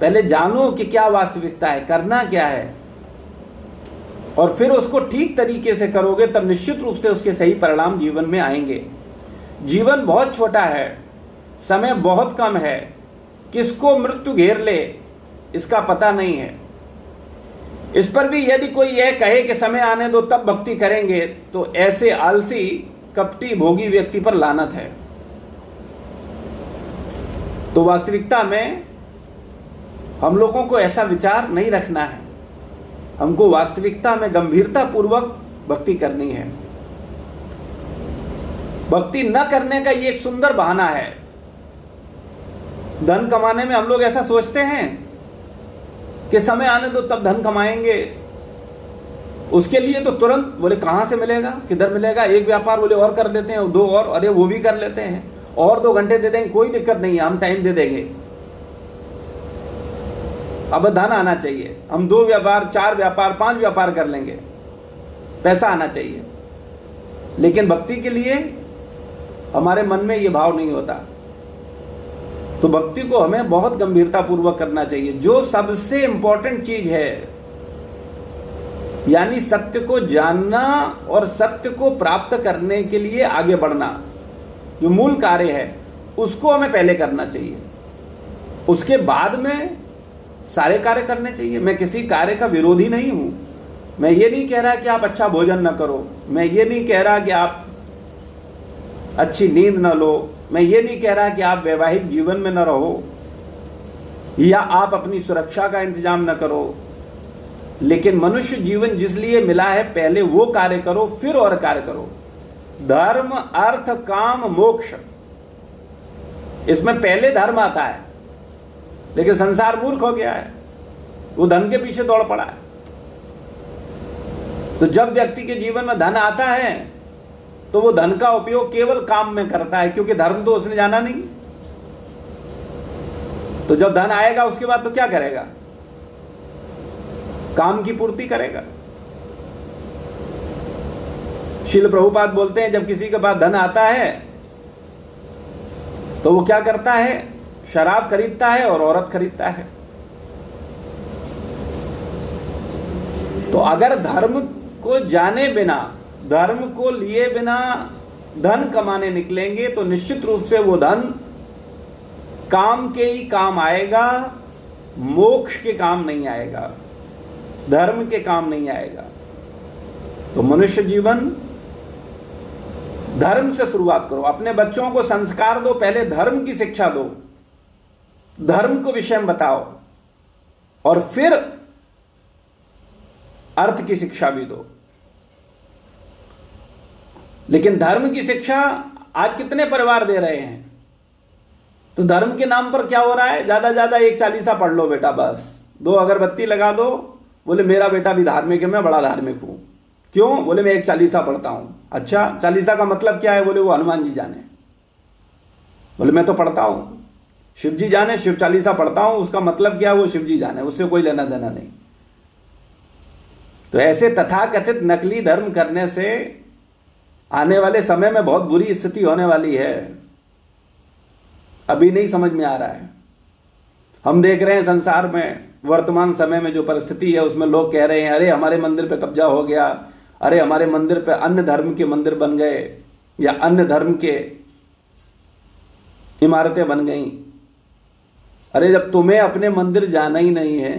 पहले जानो कि क्या वास्तविकता है, करना क्या है, और फिर उसको ठीक तरीके से करोगे तब निश्चित रूप से उसके सही परिणाम जीवन में आएंगे। जीवन बहुत छोटा है, समय बहुत कम है, किसको मृत्यु घेर ले इसका पता नहीं है। इस पर भी यदि कोई यह कहे कि समय आने दो तब भक्ति करेंगे, तो ऐसे आलसी कपटी भोगी व्यक्ति पर लानत है। तो वास्तविकता में हम लोगों को ऐसा विचार नहीं रखना है, हमको वास्तविकता में गंभीरता पूर्वक भक्ति करनी है। भक्ति न करने का ये एक सुंदर बहाना है। धन कमाने में हम लोग ऐसा सोचते हैं कि समय आने दो तब धन कमाएंगे, उसके लिए तो तुरंत बोले कहां से मिलेगा, किधर मिलेगा, एक व्यापार बोले और कर लेते हैं, 2 और, अरे वो भी कर लेते हैं, और 2 घंटे दे देंगे, कोई दिक्कत नहीं है, हम टाइम दे देंगे। अब धन आना चाहिए, हम 2 व्यापार, 4 व्यापार, 5 व्यापार कर लेंगे, पैसा आना चाहिए। लेकिन भक्ति के लिए हमारे मन में ये भाव नहीं होता। तो भक्ति को हमें बहुत गंभीरता पूर्वक करना चाहिए। जो सबसे इंपॉर्टेंट चीज है, यानी सत्य को जानना और सत्य को प्राप्त करने के लिए आगे बढ़ना, जो मूल कार्य है उसको हमें पहले करना चाहिए, उसके बाद में सारे कार्य करने चाहिए। मैं किसी कार्य का विरोधी नहीं हूं, मैं ये नहीं कह रहा कि आप अच्छा भोजन न करो, मैं ये नहीं कह रहा कि आप अच्छी नींद न लो, मैं ये नहीं कह रहा कि आप वैवाहिक जीवन में न रहो या आप अपनी सुरक्षा का इंतजाम न करो। लेकिन मनुष्य जीवन जिस लिए मिला है पहले वो कार्य करो, फिर और कार्य करो। धर्म, अर्थ, काम, मोक्ष, इसमें पहले धर्म आता है। लेकिन संसार मूर्ख हो गया है, वो धन के पीछे दौड़ पड़ा है। तो जब व्यक्ति के जीवन में धन आता है तो वो धन का उपयोग केवल काम में करता है, क्योंकि धर्म तो उसने जाना नहीं। तो जब धन आएगा उसके बाद तो क्या करेगा? काम की पूर्ति करेगा। श्रील प्रभुपाद बोलते हैं जब किसी के पास धन आता है तो वो क्या करता है? शराब खरीदता है और औरत खरीदता है। तो अगर धर्म को जाने बिना, धर्म को लिए बिना धन कमाने निकलेंगे तो निश्चित रूप से वो धन काम के ही काम आएगा, मोक्ष के काम नहीं आएगा, धर्म के काम नहीं आएगा। तो मनुष्य जीवन धर्म से शुरुआत करो। अपने बच्चों को संस्कार दो, पहले धर्म की शिक्षा दो, धर्म को विषय में बताओ, और फिर अर्थ की शिक्षा भी दो। लेकिन धर्म की शिक्षा आज कितने परिवार दे रहे हैं? तो धर्म के नाम पर क्या हो रहा है? ज्यादा एक चालीसा पढ़ लो बेटा, बस 2 अगरबत्ती लगा दो, बोले मेरा बेटा भी धार्मिक है, मैं बड़ा धार्मिक हूं। क्यों? बोले मैं एक चालीसा पढ़ता हूं। अच्छा, चालीसा का मतलब क्या है? बोले वो हनुमान जी जाने। बोले मैं तो पढ़ता हूं, शिव जी जाने, शिव चालीसा पढ़ता हूं, उसका मतलब क्या है? वो शिव जी जाने, उससे कोई लेना देना नहीं। तो ऐसे तथाकथित नकली धर्म करने से आने वाले समय में बहुत बुरी स्थिति होने वाली है। अभी नहीं समझ में आ रहा है। हम देख रहे हैं संसार में वर्तमान समय में जो परिस्थिति है, उसमें लोग कह रहे हैं अरे हमारे मंदिर पे कब्जा हो गया, अरे हमारे मंदिर पे अन्य धर्म के मंदिर बन गए, या अन्य धर्म के इमारतें बन गई। अरे जब तुम्हें अपने मंदिर जाना ही नहीं है,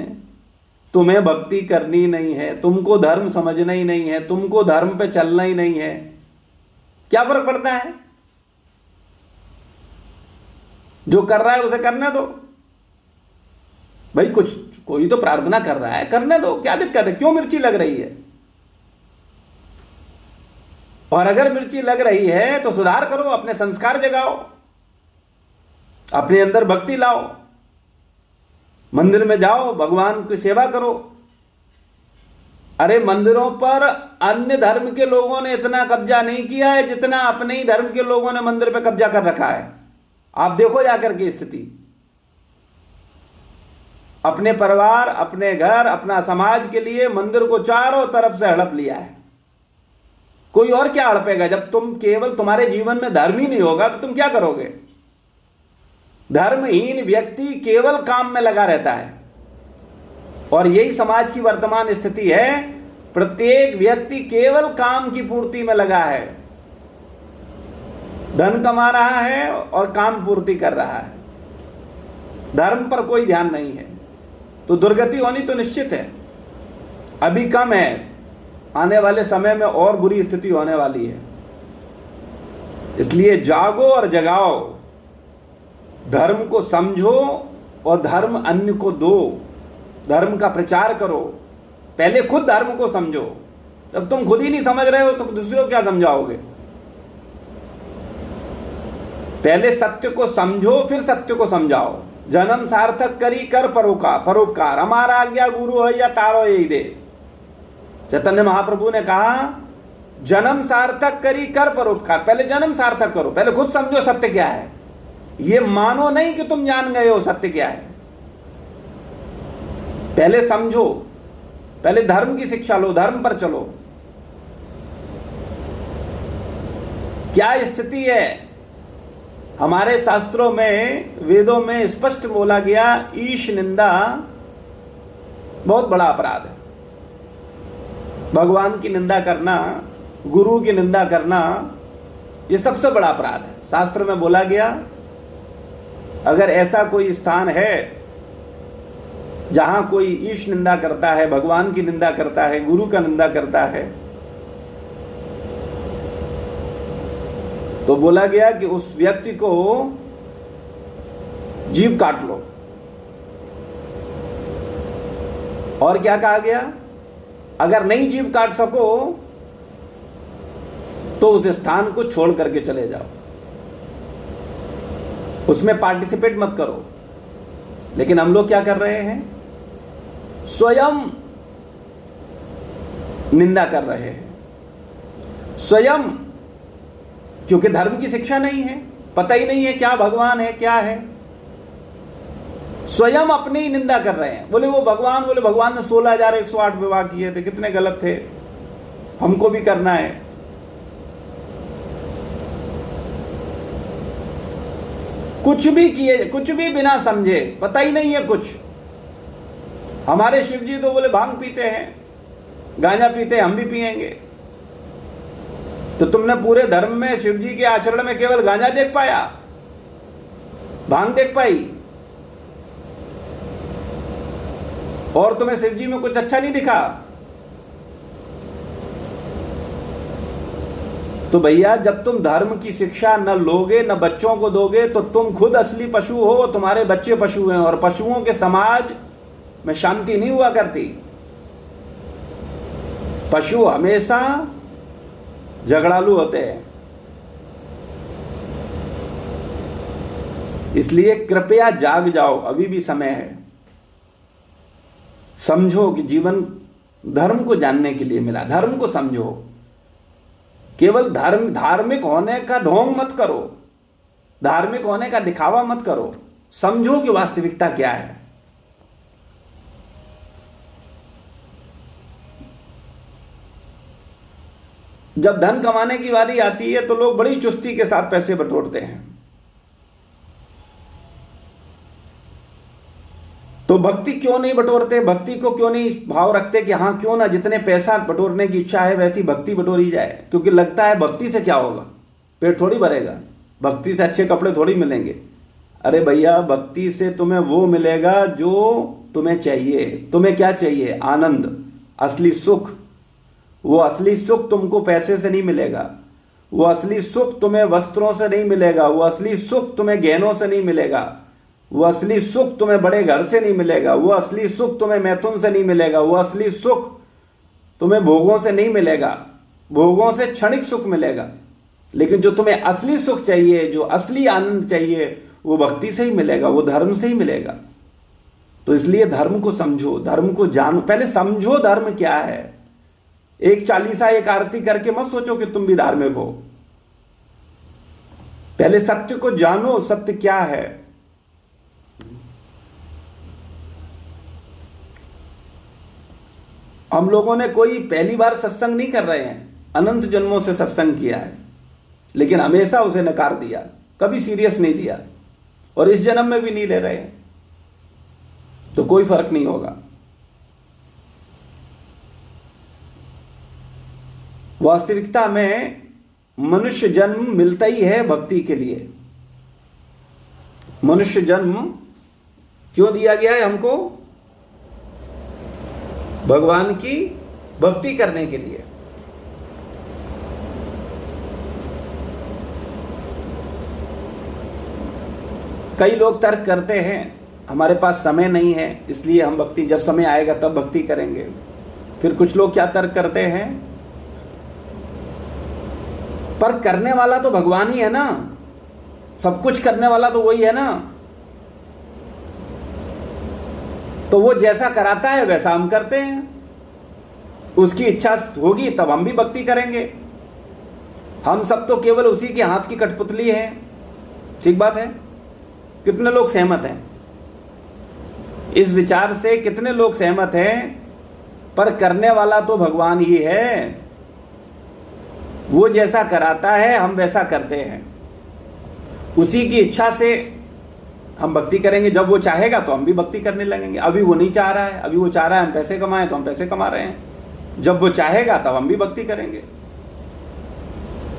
तुम्हें भक्ति करनी नहीं है, तुमको धर्म समझना ही नहीं है, तुमको धर्म पे चलना ही नहीं है, क्या फर्क पड़ता है? जो कर रहा है उसे करने दो भाई। कोई तो प्रार्थना कर रहा है, करने दो, क्या दिक्कत है? क्यों मिर्ची लग रही है? और अगर मिर्ची लग रही है तो सुधार करो, अपने संस्कार जगाओ, अपने अंदर भक्ति लाओ, मंदिर में जाओ, भगवान की सेवा करो। अरे मंदिरों पर अन्य धर्म के लोगों ने इतना कब्जा नहीं किया है जितना अपने ही धर्म के लोगों ने मंदिर पर कब्जा कर रखा है। आप देखो जाकर की स्थिति। अपने परिवार, अपने घर, अपना समाज के लिए मंदिर को चारों तरफ से हड़प लिया है। कोई और क्या हड़पेगा? जब तुम केवल तुम्हारे जीवन में धर्म ही नहीं होगा तो तुम क्या करोगे? धर्महीन व्यक्ति केवल काम में लगा रहता है, और यही समाज की वर्तमान स्थिति है। प्रत्येक व्यक्ति केवल काम की पूर्ति में लगा है, धन कमा रहा है और काम पूर्ति कर रहा है, धर्म पर कोई ध्यान नहीं है। तो दुर्गति होनी तो निश्चित है। अभी कम है, आने वाले समय में और बुरी स्थिति होने वाली है। इसलिए जागो और जगाओ, धर्म को समझो और धर्म अन्य को दो, धर्म का प्रचार करो। पहले खुद धर्म को समझो। जब तुम खुद ही नहीं समझ रहे हो तो दूसरों को क्या समझाओगे? पहले सत्य को समझो, फिर सत्य को समझाओ। जन्म सार्थक करी कर परोपकार, हमारा आज्ञा गुरु है या तारो यही देश। चैतन्य महाप्रभु ने कहा जन्म सार्थक करी कर परोपकार। पहले जन्म सार्थक करो, पहले खुद समझो सत्य क्या है। ये मानो नहीं कि तुम जान गए हो सत्य क्या है। पहले समझो, पहले धर्म की शिक्षा लो, धर्म पर चलो। क्या स्थिति है? हमारे शास्त्रों में, वेदों में स्पष्ट बोला गया, ईश निंदा बहुत बड़ा अपराध है। भगवान की निंदा करना, गुरु की निंदा करना, यह सबसे बड़ा अपराध है। शास्त्र में बोला गया अगर ऐसा कोई स्थान है जहां कोई ईश निंदा करता है, भगवान की निंदा करता है, गुरु का निंदा करता है, तो बोला गया कि उस व्यक्ति को जीभ काट लो। और क्या कहा गया? अगर नहीं जीभ काट सको तो उस स्थान को छोड़ करके चले जाओ, उसमें पार्टिसिपेट मत करो। लेकिन हम लोग क्या कर रहे हैं? स्वयं निंदा कर रहे हैं, स्वयं, क्योंकि धर्म की शिक्षा नहीं है, पता ही नहीं है क्या भगवान है क्या है। स्वयं अपनी ही निंदा कर रहे हैं। बोले वो भगवान, बोले भगवान ने 16,108 विवाह किए थे, कितने गलत थे, हमको भी करना है। कुछ भी किए, कुछ भी बिना समझे, पता ही नहीं है कुछ। हमारे शिव जी तो बोले भांग पीते हैं, गांजा पीते हैं, हम भी पिएंगे। तो तुमने पूरे धर्म में शिव जी के आचरण में केवल गांजा देख पाया? भांग देख पाई? और तुम्हें शिव जी में कुछ अच्छा नहीं दिखा? तो भैया जब तुम धर्म की शिक्षा न लोगे न बच्चों को दोगे तो तुम खुद असली पशु हो, तुम्हारे बच्चे पशु हैं, और पशुओं के समाज में शांति नहीं हुआ करती। पशु हमेशा झगड़ालू होते हैं। इसलिए कृपया जाग जाओ, अभी भी समय है। समझो कि जीवन धर्म को जानने के लिए मिला, धर्म को समझो। केवल धार्मिक होने का ढोंग मत करो, धार्मिक होने का दिखावा मत करो, समझो कि वास्तविकता क्या है। जब धन कमाने की बारी आती है तो लोग बड़ी चुस्ती के साथ पैसे बटोरते हैं। तो भक्ति क्यों नहीं बटोरते? भक्ति को क्यों नहीं भाव रखते कि हाँ क्यों ना जितने पैसा बटोरने की इच्छा है वैसी भक्ति बटोरी जाए? क्योंकि लगता है भक्ति से क्या होगा, पेट थोड़ी भरेगा, भक्ति से अच्छे कपड़े थोड़ी मिलेंगे। अरे भैया भक्ति से तुम्हें वो मिलेगा जो तुम्हें चाहिए। तुम्हें क्या चाहिए? आनंद, असली सुख। वो असली सुख तुमको पैसे से नहीं मिलेगा, वो असली सुख तुम्हें वस्त्रों से नहीं मिलेगा, वो असली सुख तुम्हें गहनों से नहीं मिलेगा, वो असली सुख तुम्हें बड़े घर से नहीं मिलेगा, वो असली सुख तुम्हें मैथुन से नहीं मिलेगा, वो असली सुख तुम्हें भोगों से नहीं मिलेगा। भोगों से क्षणिक सुख मिलेगा, लेकिन जो तुम्हें असली सुख चाहिए, जो असली आनंद चाहिए, वो भक्ति से ही मिलेगा, वो धर्म से ही मिलेगा। तो इसलिए धर्म को समझो, धर्म को जानो, पहले समझो धर्म क्या है। एक चालीसा एक आरती करके मत सोचो कि तुम भी धार्मिक हो। पहले सत्य को जानो, सत्य क्या है। हम लोगों ने कोई पहली बार सत्संग नहीं कर रहे हैं, अनंत जन्मों से सत्संग किया है, लेकिन हमेशा उसे नकार दिया, कभी सीरियस नहीं लिया, और इस जन्म में भी नहीं ले रहे हैं। तो कोई फर्क नहीं होगा। वास्तविकता में मनुष्य जन्म मिलता ही है भक्ति के लिए। मनुष्य जन्म क्यों दिया गया है हमको? भगवान की भक्ति करने के लिए। कई लोग तर्क करते हैं हमारे पास समय नहीं है इसलिए हम भक्ति, जब समय आएगा तब भक्ति करेंगे। फिर कुछ लोग क्या तर्क करते हैं, पर करने वाला तो भगवान ही है ना, सब कुछ करने वाला तो वही है ना, तो वो जैसा कराता है वैसा हम करते हैं। उसकी इच्छा होगी तब हम भी भक्ति करेंगे। हम सब तो केवल उसी के हाथ की कठपुतली है। ठीक बात है? कितने लोग सहमत हैं इस विचार से? कितने लोग सहमत हैं? पर करने वाला तो भगवान ही है, वो जैसा कराता है हम वैसा करते हैं। उसी की इच्छा से हम भक्ति करेंगे। जब वो चाहेगा तो हम भी भक्ति करने लगेंगे। अभी वो नहीं चाह रहा है, अभी वो चाह रहा है हम पैसे कमाएं, तो हम पैसे कमा रहे हैं। जब वो चाहेगा तब हम भी भक्ति करेंगे।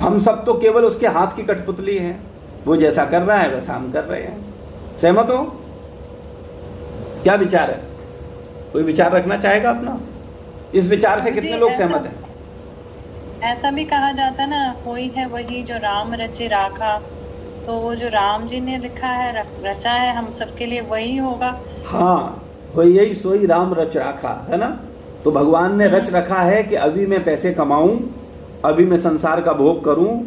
हम सब तो केवल उसके हाथ की कठपुतली हैं, वो जैसा कर रहा है वैसा हम कर रहे हैं। सहमत हो? क्या विचार है? कोई विचार रखना चाहेगा अपना? इस विचार से कितने लोग सहमत हैं? ऐसा भी कहा जाता ना, कोई है वही जो राम रचे राखा, तो वो जो राम जी ने लिखा है, रचा है हम सबके लिए, वही होगा। हाँ, वही, यही सोई राम रच राखा है ना। तो भगवान ने रच रखा है कि अभी मैं पैसे कमाऊं, अभी मैं संसार का भोग करूं,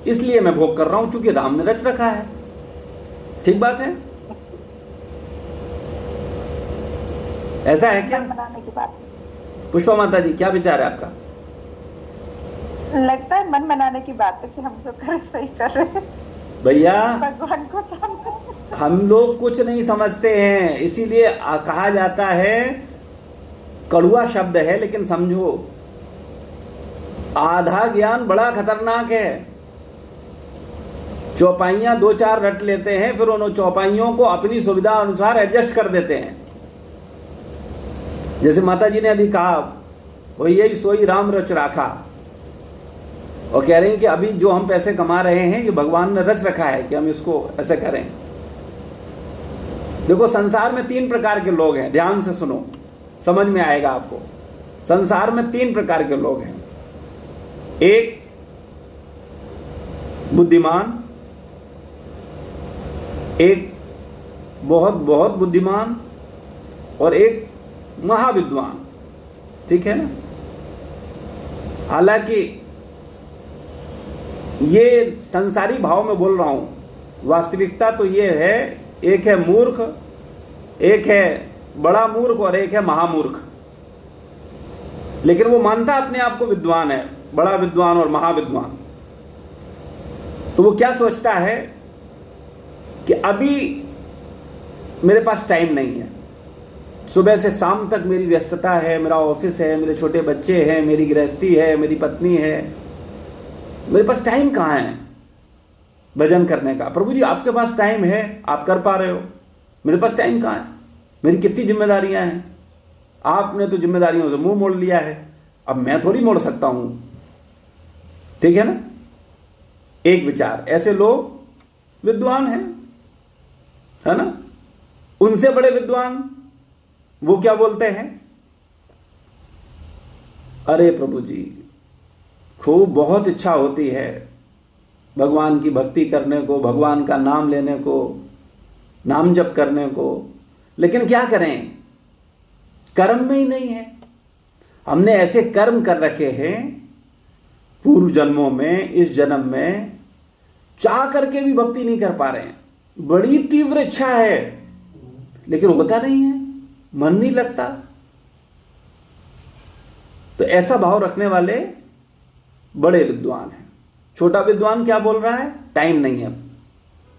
इसलिए मैं भोग कर रहा हूं क्योंकि राम ने रच रखा है। ठीक बात है? ऐसा है क्या? बनाने की बात। पुष्पा माता जी, क्या विचार है आपका? लगता है मन बनाने की बात है कि हम जो कर सही कर रहे हैं भैया। भगवान को हम लोग कुछ नहीं समझते हैं, इसीलिए कहा जाता है, कड़वा शब्द है लेकिन समझो, आधा ज्ञान बड़ा खतरनाक है। चौपाइयां दो चार रट लेते हैं, फिर उन चौपाइयों को अपनी सुविधा अनुसार एडजस्ट कर देते हैं। जैसे माता जी ने अभी कहा, वो यही सोई राम रच राखा, और कह रहे हैं कि अभी जो हम पैसे कमा रहे हैं ये भगवान ने रच रखा है कि हम इसको ऐसे करें। देखो, संसार में 3 प्रकार के लोग हैं, ध्यान से सुनो, समझ में आएगा आपको। संसार में 3 प्रकार के लोग हैं। एक बुद्धिमान, एक बहुत बहुत बुद्धिमान, और एक महाविद्वान। ठीक है ना? हालांकि ये संसारी भाव में बोल रहा हूं, वास्तविकता तो ये है, एक है मूर्ख, एक है बड़ा मूर्ख, और एक है महामूर्ख। लेकिन वो मानता अपने आप को विद्वान है, बड़ा विद्वान और महाविद्वान। तो वो क्या सोचता है कि अभी मेरे पास टाइम नहीं है, सुबह से शाम तक मेरी व्यस्तता है, मेरा ऑफिस है, मेरे छोटे बच्चे हैं, मेरी गृहस्थी है, मेरी पत्नी है, मेरे पास टाइम कहाँ है भजन करने का। प्रभु जी, आपके पास टाइम है, आप कर पा रहे हो, मेरे पास टाइम कहाँ है, मेरी कितनी जिम्मेदारियां हैं, आपने तो जिम्मेदारियों से मुंह मोड़ लिया है, अब मैं थोड़ी मोड़ सकता हूं। ठीक है ना? एक विचार, ऐसे लोग विद्वान हैं, है ना? उनसे बड़े विद्वान वो क्या बोलते हैं, अरे प्रभु जी, खूब बहुत इच्छा होती है भगवान की भक्ति करने को, भगवान का नाम लेने को, नाम जप करने को, लेकिन क्या करें, कर्म में ही नहीं है। हमने ऐसे कर्म कर रखे हैं पूर्व जन्मों में, इस जन्म में चाह करके भी भक्ति नहीं कर पा रहे हैं। बड़ी तीव्र इच्छा है लेकिन होता नहीं है, मन नहीं लगता। तो ऐसा भाव रखने वाले बड़े विद्वान हैं। छोटा विद्वान क्या बोल रहा है, टाइम नहीं है,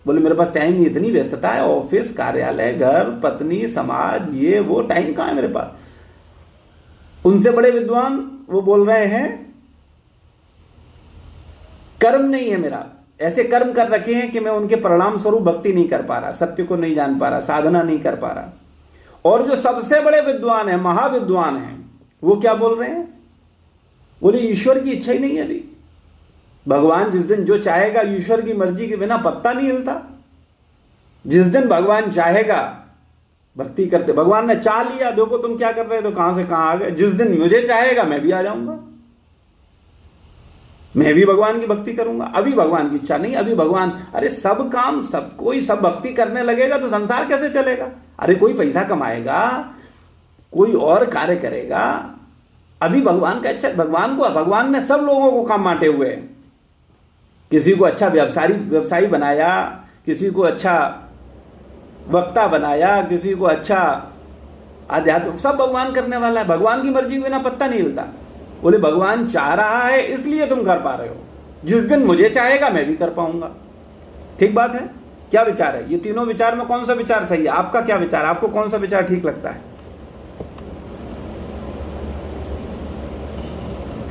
बोले मेरे पास टाइम नहीं, इतनी व्यस्तता है, ऑफिस, कार्यालय, घर, पत्नी, समाज, ये वो, टाइम कहां है मेरे पास। उनसे बड़े विद्वान वो बोल रहे हैं कर्म नहीं है मेरा, ऐसे कर्म कर रखे हैं कि मैं उनके परिणाम स्वरूप भक्ति नहीं कर पा रहा, सत्य को नहीं जान पा रहा, साधना नहीं कर पा रहा। और जो सबसे बड़े विद्वान है, महाविद्वान है, वो क्या बोल रहे हैं, बोले ईश्वर की इच्छा ही नहीं है अभी। भगवान जिस दिन जो चाहेगा, ईश्वर की मर्जी के बिना पत्ता नहीं हिलता। जिस दिन भगवान चाहेगा भक्ति करते, भगवान ने चाह लिया, देखो तुम क्या कर रहे हो, कहां से कहां आ गए। जिस दिन मुझे चाहेगा मैं भी आ जाऊंगा, मैं भी भगवान की भक्ति करूंगा। अभी भगवान की इच्छा नहीं, अभी भगवान, अरे सब काम, सब कोई सब भक्ति करने लगेगा तो संसार कैसे चलेगा। अरे कोई पैसा कमाएगा, कोई और कार्य करेगा, अभी भगवान का इच्छा, भगवान ने सब लोगों को काम बांटे हुए हैं। किसी को अच्छा व्यवसायी बनाया, किसी को अच्छा वक्ता बनाया, किसी को अच्छा आध्यात्मिक, सब भगवान करने वाला है। भगवान की मर्जी के बिना पत्ता नहीं हिलता। बोले भगवान चाह रहा है इसलिए तुम कर पा रहे हो, जिस दिन मुझे चाहेगा मैं भी कर पाऊंगा। ठीक बात है। क्या विचार है, ये तीनों विचार में कौन सा विचार सही है, आपका क्या विचार, आपको कौन सा विचार ठीक लगता है,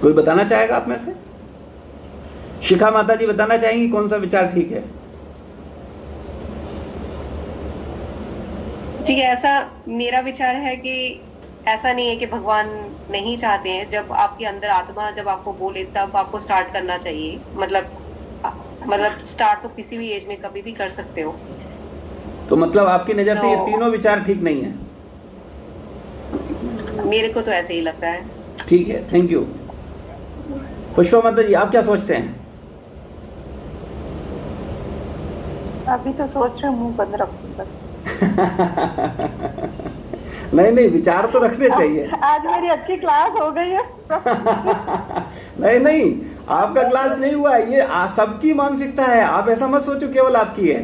कोई बताना चाहेगा आप में से। शिखा माता जी बताना चाहेंगी कौन सा विचार ठीक है। जी, ऐसा मेरा विचार है कि ऐसा नहीं है कि भगवान नहीं चाहते हैं। जब आपके अंदर आत्मा जब आपको बोले तब आपको स्टार्ट करना चाहिए। मतलब स्टार्ट तो किसी भी एज में कभी भी कर सकते हो। तो मतलब आपकी नजर से ये तीनों विचार ठीक नहीं है। मेरे को तो ऐसे ही लगता है। ठीक है, थैंक यू। पुष्पा माता जी, आप क्या सोचते हैं। अभी तो सोच रहे मुंह बंद रखूं बस। नहीं, विचार तो रखने चाहिए। आज मेरी अच्छी क्लास हो गई है। नहीं, आपका क्लास नहीं हुआ, ये सबकी मानसिकता है। आप ऐसा मत सोचो केवल आपकी है,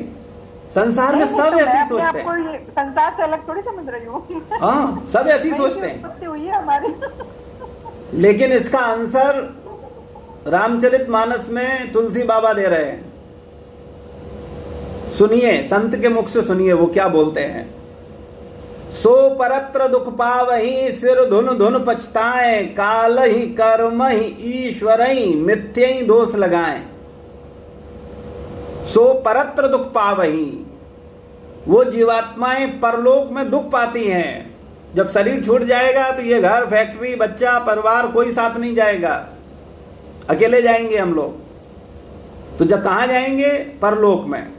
संसार में सब ऐसे सोचते हैं। संसार से अलग थोड़ी समझ रही हूँ। हाँ, सब ऐसे ही सोचते हैं। हुई है हमारी। लेकिन इसका आंसर रामचरितमानस में तुलसी बाबा दे रहे हैं। सुनिए, संत के मुख से सुनिए वो क्या बोलते हैं। सो परत्र दुख पावहि, सिर धुन धुन पछताए, काल ही कर्म ही ईश्वर ही मिथ्य ही दोष लगाए। सो परत्र दुख पावहि, वो जीवात्माएं परलोक में दुख पाती हैं। जब शरीर छूट जाएगा तो ये घर, फैक्ट्री, बच्चा, परिवार कोई साथ नहीं जाएगा, अकेले जाएंगे हम लोग। तो जब कहां जाएंगे, परलोक में।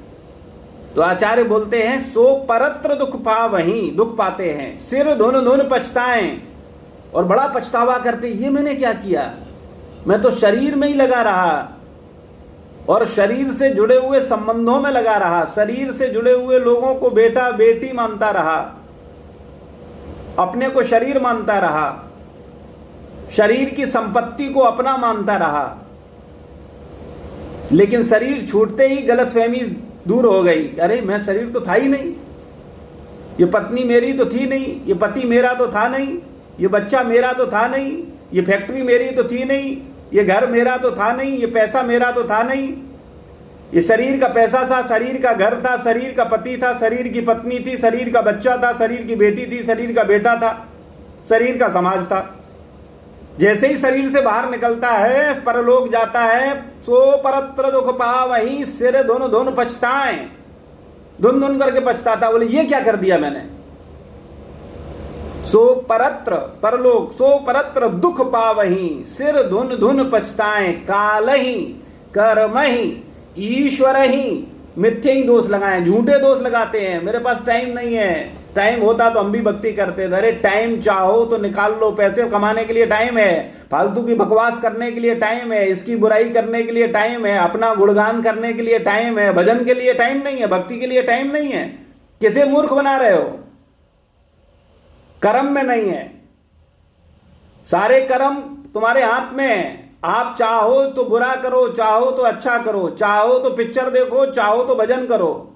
तो आचार्य बोलते हैं सो परत्र दुख पा वहीं दुख पाते हैं, सिर धुन धुन पछताएं, और बड़ा पछतावा करते, ये मैंने क्या किया, मैं तो शरीर में ही लगा रहा और शरीर से जुड़े हुए संबंधों में लगा रहा, शरीर से जुड़े हुए लोगों को बेटा बेटी मानता रहा, अपने को शरीर मानता रहा, शरीर की संपत्ति को अपना मानता रहा, लेकिन शरीर छूटते ही गलतफहमी दूर हो गई, अरे मैं शरीर तो था ही नहीं, ये पत्नी मेरी तो थी नहीं, ये पति मेरा तो था नहीं, ये बच्चा मेरा तो था नहीं, ये फैक्ट्री मेरी तो थी नहीं, ये घर मेरा तो था नहीं, ये पैसा मेरा तो था नहीं, ये शरीर का पैसा था, शरीर का घर था, शरीर का पति था, शरीर की पत्नी थी, शरीर का बच्चा था, शरीर की बेटी थी, शरीर का बेटा था, शरीर का समाज था। जैसे ही शरीर से बाहर निकलता है, परलोक जाता है, सो परत्र दुख पा वहीं सिर धुन धुन पछताएं, धुन धुन करके पछताता, बोले ये क्या कर दिया मैंने। सो परत्र परलोक, सो परत्र दुख पा वहीं सिर धुन धुन पछताएं, काल ही कर्म ही ईश्वर ही, मिथ्ये ही दोष लगाए, झूठे दोष लगाते हैं, मेरे पास टाइम नहीं है, टाइम होता तो हम भी भक्ति करते थे, अरे टाइम चाहो तो निकाल लो, पैसे कमाने के लिए टाइम है, फालतू की बकवास करने के लिए टाइम है, इसकी बुराई करने के लिए टाइम है, अपना गुणगान करने के लिए टाइम है, भजन के लिए टाइम नहीं है, भक्ति के लिए टाइम नहीं है। किसे मूर्ख बना रहे हो, कर्म में नहीं है, सारे कर्म तुम्हारे हाथ में है, आप चाहो तो बुरा करो, चाहो तो अच्छा करो, चाहो तो पिक्चर देखो, चाहो तो भजन करो,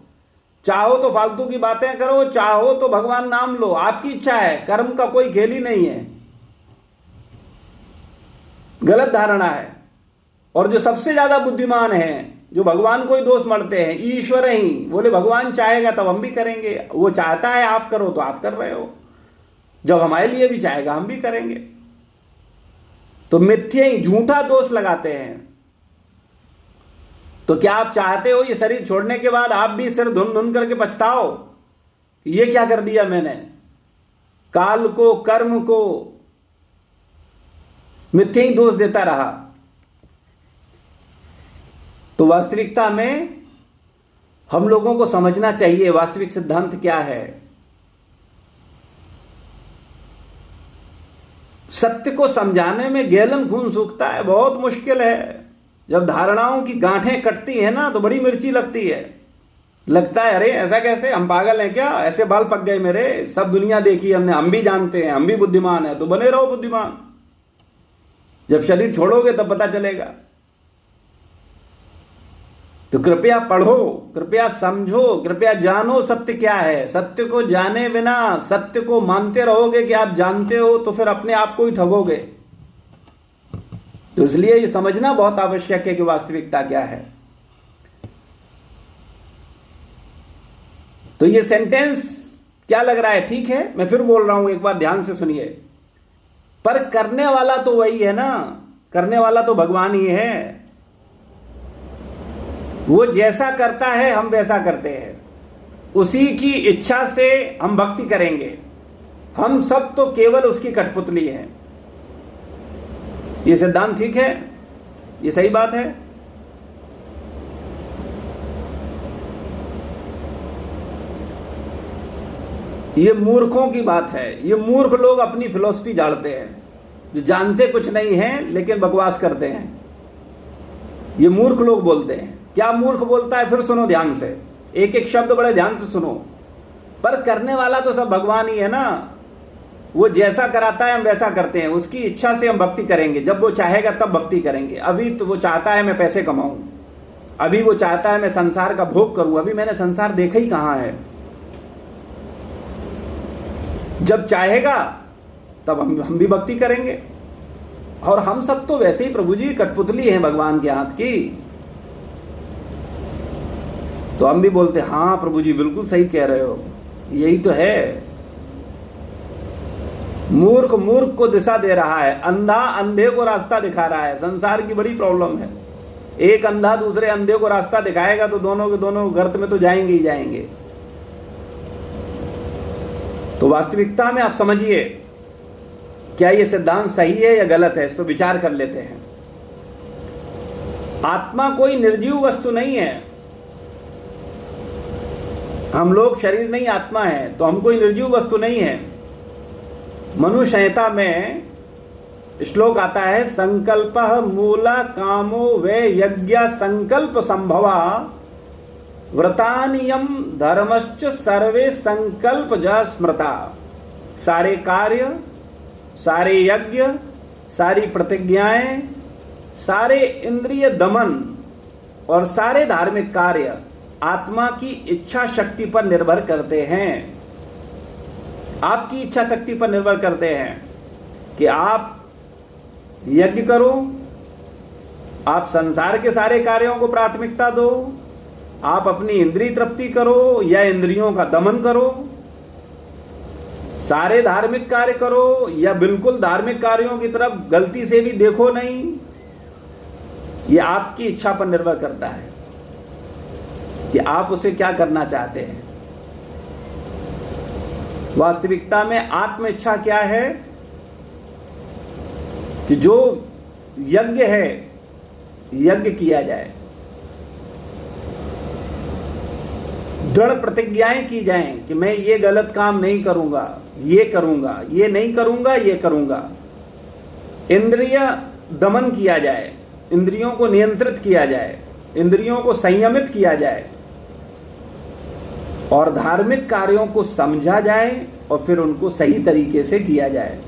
चाहो तो फालतू की बातें करो, चाहो तो भगवान नाम लो, आपकी इच्छा है, कर्म का कोई खेल ही नहीं है। गलत धारणा है। और जो सबसे ज्यादा बुद्धिमान है, जो भगवान को ही दोष मरते हैं, ईश्वर ही, बोले भगवान चाहेगा तब हम भी करेंगे, वो चाहता है आप करो तो आप कर रहे हो, जब हमारे लिए भी चाहेगा हम भी करेंगे। तो मिथ्ये ही झूठा दोष लगाते हैं। तो क्या आप चाहते हो ये शरीर छोड़ने के बाद आप भी सिर धुन धुन करके पछताओ कि ये क्या कर दिया मैंने, काल को कर्म को मिथ्ये ही दोष देता रहा। तो वास्तविकता में हम लोगों को समझना चाहिए वास्तविक सिद्धांत क्या है। सत्य को समझाने में गैलन खून सूखता है, बहुत मुश्किल है। जब धारणाओं की गांठें कटती है ना तो बड़ी मिर्ची लगती है, लगता है अरे ऐसा कैसे, हम पागल हैं क्या, ऐसे बाल पक गए मेरे, सब दुनिया देखी हमने, हम भी जानते हैं, हम भी बुद्धिमान है। तो बने रहो बुद्धिमान, जब शरीर छोड़ोगे तब पता चलेगा। तो कृपया पढ़ो, कृपया समझो, कृपया जानो सत्य क्या है। सत्य को जाने बिना, सत्य को मानते रहोगे कि आप जानते हो, तो फिर अपने आप को ही ठगोगे। तो इसलिए ये समझना बहुत आवश्यक है कि वास्तविकता क्या है। तो ये सेंटेंस क्या लग रहा है, ठीक है, मैं फिर बोल रहा हूं, एक बार ध्यान से सुनिए। पर करने वाला तो वही है ना, करने वाला तो भगवान ही है। वो जैसा करता है हम वैसा करते हैं, उसी की इच्छा से हम भक्ति करेंगे। हम सब तो केवल उसकी कठपुतली हैं। ये सिद्धांत ठीक है, ये सही बात है। ये मूर्खों की बात है। ये मूर्ख लोग अपनी फिलॉसफी झाड़ते हैं, जो जानते कुछ नहीं है लेकिन बकवास करते हैं। ये मूर्ख लोग बोलते हैं। क्या मूर्ख बोलता है, फिर सुनो ध्यान से, एक एक शब्द बड़े ध्यान से सुनो। पर करने वाला तो सब भगवान ही है ना, वो जैसा कराता है हम वैसा करते हैं, उसकी इच्छा से हम भक्ति करेंगे। जब वो चाहेगा तब भक्ति करेंगे। अभी तो वो चाहता है मैं पैसे कमाऊं, अभी वो चाहता है मैं संसार का भोग करूं, अभी मैंने संसार देखा ही कहां है। जब चाहेगा तब हम भी भक्ति करेंगे। और हम सब तो वैसे ही प्रभु जी कठपुतली हैं भगवान के हाथ की। तो हम भी बोलते हाँ प्रभु जी बिल्कुल सही कह रहे हो, यही तो है। मूर्ख मूर्ख को दिशा दे रहा है, अंधा अंधे को रास्ता दिखा रहा है। संसार की बड़ी प्रॉब्लम है। एक अंधा दूसरे अंधे को रास्ता दिखाएगा तो दोनों के दोनों गर्त में तो जाएंगे ही जाएंगे। तो वास्तविकता में आप समझिए, क्या यह सिद्धांत सही है या गलत है, इस पर विचार कर लेते हैं। आत्मा कोई निर्जीव वस्तु नहीं है। हम लोग शरीर नहीं आत्मा है, तो हम कोई निर्जीव वस्तु नहीं है। मनु संहिता में श्लोक आता है, संकल्प मूला कामो वे यज्ञ संकल्प संभवा व्रतानियम धर्मश्च सर्वे संकल्प ज स्मृता। सारे कार्य, सारे यज्ञ, सारी प्रतिज्ञाएं, सारे इंद्रिय दमन और सारे धार्मिक कार्य आत्मा की इच्छा शक्ति पर निर्भर करते हैं। आपकी इच्छा शक्ति पर निर्भर करते हैं कि आप यज्ञ करो, आप संसार के सारे कार्यों को प्राथमिकता दो, आप अपनी इंद्रिय तृप्ति करो या इंद्रियों का दमन करो, सारे धार्मिक कार्य करो या बिल्कुल धार्मिक कार्यों की तरफ गलती से भी देखो नहीं। यह आपकी इच्छा पर निर्भर करता है कि आप उसे क्या करना चाहते हैं। वास्तविकता में आत्म इच्छा क्या है कि जो यज्ञ है, यज्ञ किया जाए, दृढ़ प्रतिज्ञाएं की जाएं कि मैं ये गलत काम नहीं करूंगा, ये करूंगा, ये नहीं करूंगा, ये करूंगा। इंद्रिय दमन किया जाए, इंद्रियों को नियंत्रित किया जाए, इंद्रियों को संयमित किया जाए और धार्मिक कार्यों को समझा जाए और फिर उनको सही तरीके से किया जाए।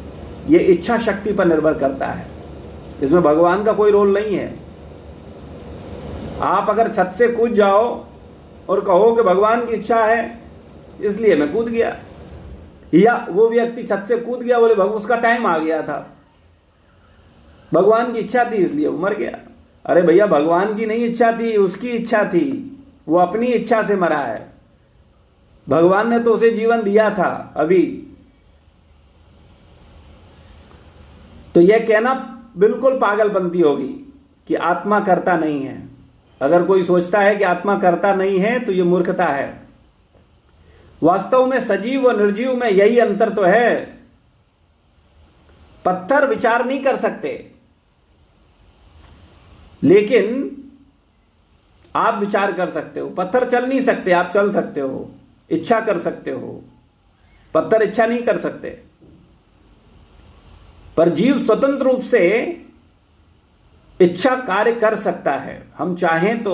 ये इच्छा शक्ति पर निर्भर करता है, इसमें भगवान का कोई रोल नहीं है। आप अगर छत से कूद जाओ और कहो कि भगवान की इच्छा है इसलिए मैं कूद गया, या वो व्यक्ति छत से कूद गया बोले उसका टाइम आ गया था, भगवान की इच्छा थी इसलिए वो मर गया। अरे भैया, भगवान की नहीं इच्छा थी, उसकी इच्छा थी, वो अपनी इच्छा से मरा है। भगवान ने तो उसे जीवन दिया था अभी। तो यह कहना बिल्कुल पागलपंती होगी कि आत्मा करता नहीं है। अगर कोई सोचता है कि आत्मा करता नहीं है तो यह मूर्खता है। वास्तव में सजीव और निर्जीव में यही अंतर तो है। पत्थर विचार नहीं कर सकते, लेकिन आप विचार कर सकते हो। पत्थर चल नहीं सकते, आप चल सकते हो, इच्छा कर सकते हो। पत्थर इच्छा नहीं कर सकते, पर जीव स्वतंत्र रूप से इच्छा कार्य कर सकता है। हम चाहें तो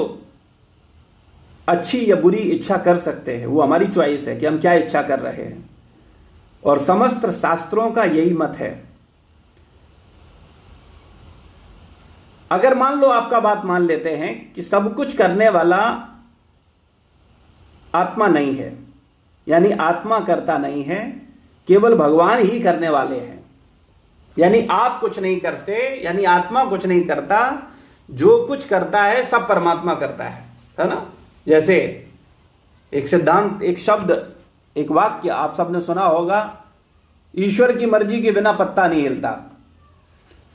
अच्छी या बुरी इच्छा कर सकते हैं, वो हमारी चॉइस है कि हम क्या इच्छा कर रहे हैं। और समस्त शास्त्रों का यही मत है। अगर मान लो, आपका बात मान लेते हैं कि सब कुछ करने वाला आत्मा नहीं है, यानी आत्मा करता नहीं है, केवल भगवान ही करने वाले हैं। यानी आप कुछ नहीं करते, यानी आत्मा कुछ नहीं करता, जो कुछ करता है सब परमात्मा करता है ना। जैसे एक सिद्धांत, एक शब्द, एक वाक्य आप सबने सुना होगा, ईश्वर की मर्जी के बिना पत्ता नहीं हिलता।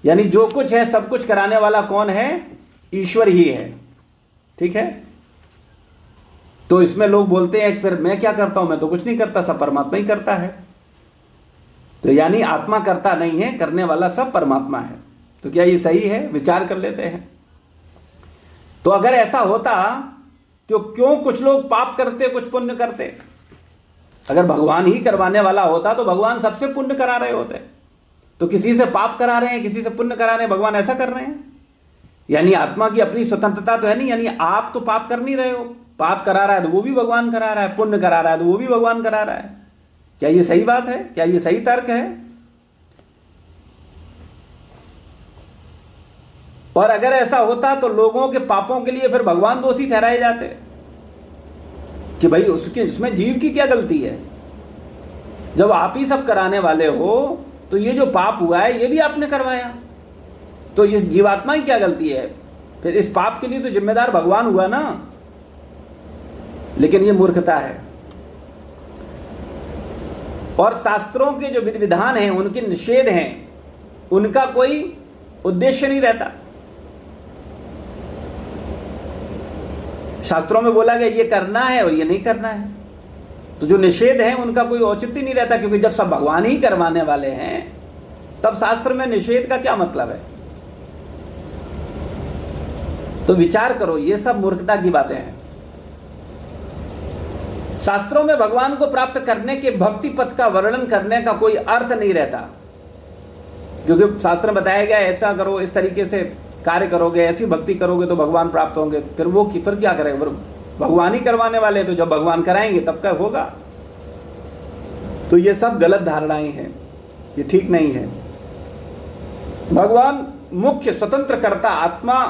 यानी जो कुछ है सब कुछ कराने वाला कौन है? ईश्वर ही है। ठीक है। तो इसमें लोग बोलते हैं फिर मैं क्या करता हूं, मैं तो कुछ नहीं करता, सब परमात्मा ही करता है। तो यानी आत्मा करता नहीं है, करने वाला सब परमात्मा है। तो क्या ये सही है? विचार कर लेते हैं। तो अगर ऐसा होता तो क्यों कुछ लोग पाप करते, कुछ पुण्य करते? अगर भगवान ही करवाने वाला होता तो भगवान सबसे पुण्य करा रहे होते। तो किसी से पाप करा रहे हैं, किसी से पुण्य करा रहे हैं, भगवान ऐसा कर रहे हैं। यानी आत्मा की अपनी स्वतंत्रता तो है नहीं। यानी आप तो पाप कर नहीं रहे हो, पाप करा रहा है तो वो भी भगवान करा रहा है, पुण्य करा रहा है तो वो भी भगवान करा रहा है। क्या ये सही बात है? क्या ये सही तर्क है? और अगर ऐसा होता तो लोगों के पापों के लिए फिर भगवान दोषी ठहराए जाते कि भाई उसमें जीव की क्या गलती है? जब आप ही सब कराने वाले हो तो ये जो पाप हुआ है ये भी आपने करवाया, तो इस जीवात्मा की क्या गलती है? फिर इस पाप के लिए तो जिम्मेदार भगवान हुआ ना। लेकिन ये मूर्खता है। और शास्त्रों के जो विधि विधान हैं, उनके निषेध हैं, उनका कोई उद्देश्य नहीं रहता। शास्त्रों में बोला गया ये करना है और ये नहीं करना है, तो जो निषेध है उनका कोई औचित्य नहीं रहता, क्योंकि जब सब भगवान ही करवाने वाले हैं तब शास्त्र में निषेध का क्या मतलब है? तो विचार करो, ये सब मूर्खता की बातें हैं। शास्त्रों में भगवान को प्राप्त करने के भक्ति पथ का वर्णन करने का कोई अर्थ नहीं रहता, क्योंकि शास्त्र में बताया गया ऐसा करो, इस तरीके से कार्य करोगे, ऐसी भक्ति करोगे तो भगवान प्राप्त होंगे। फिर क्या करेंगे? भगवान ही करवाने वाले, तो जब भगवान कराएंगे तब क्या होगा? तो ये सब गलत धारणाएं हैं, ये ठीक नहीं है। भगवान मुख्य स्वतंत्र करता, आत्मा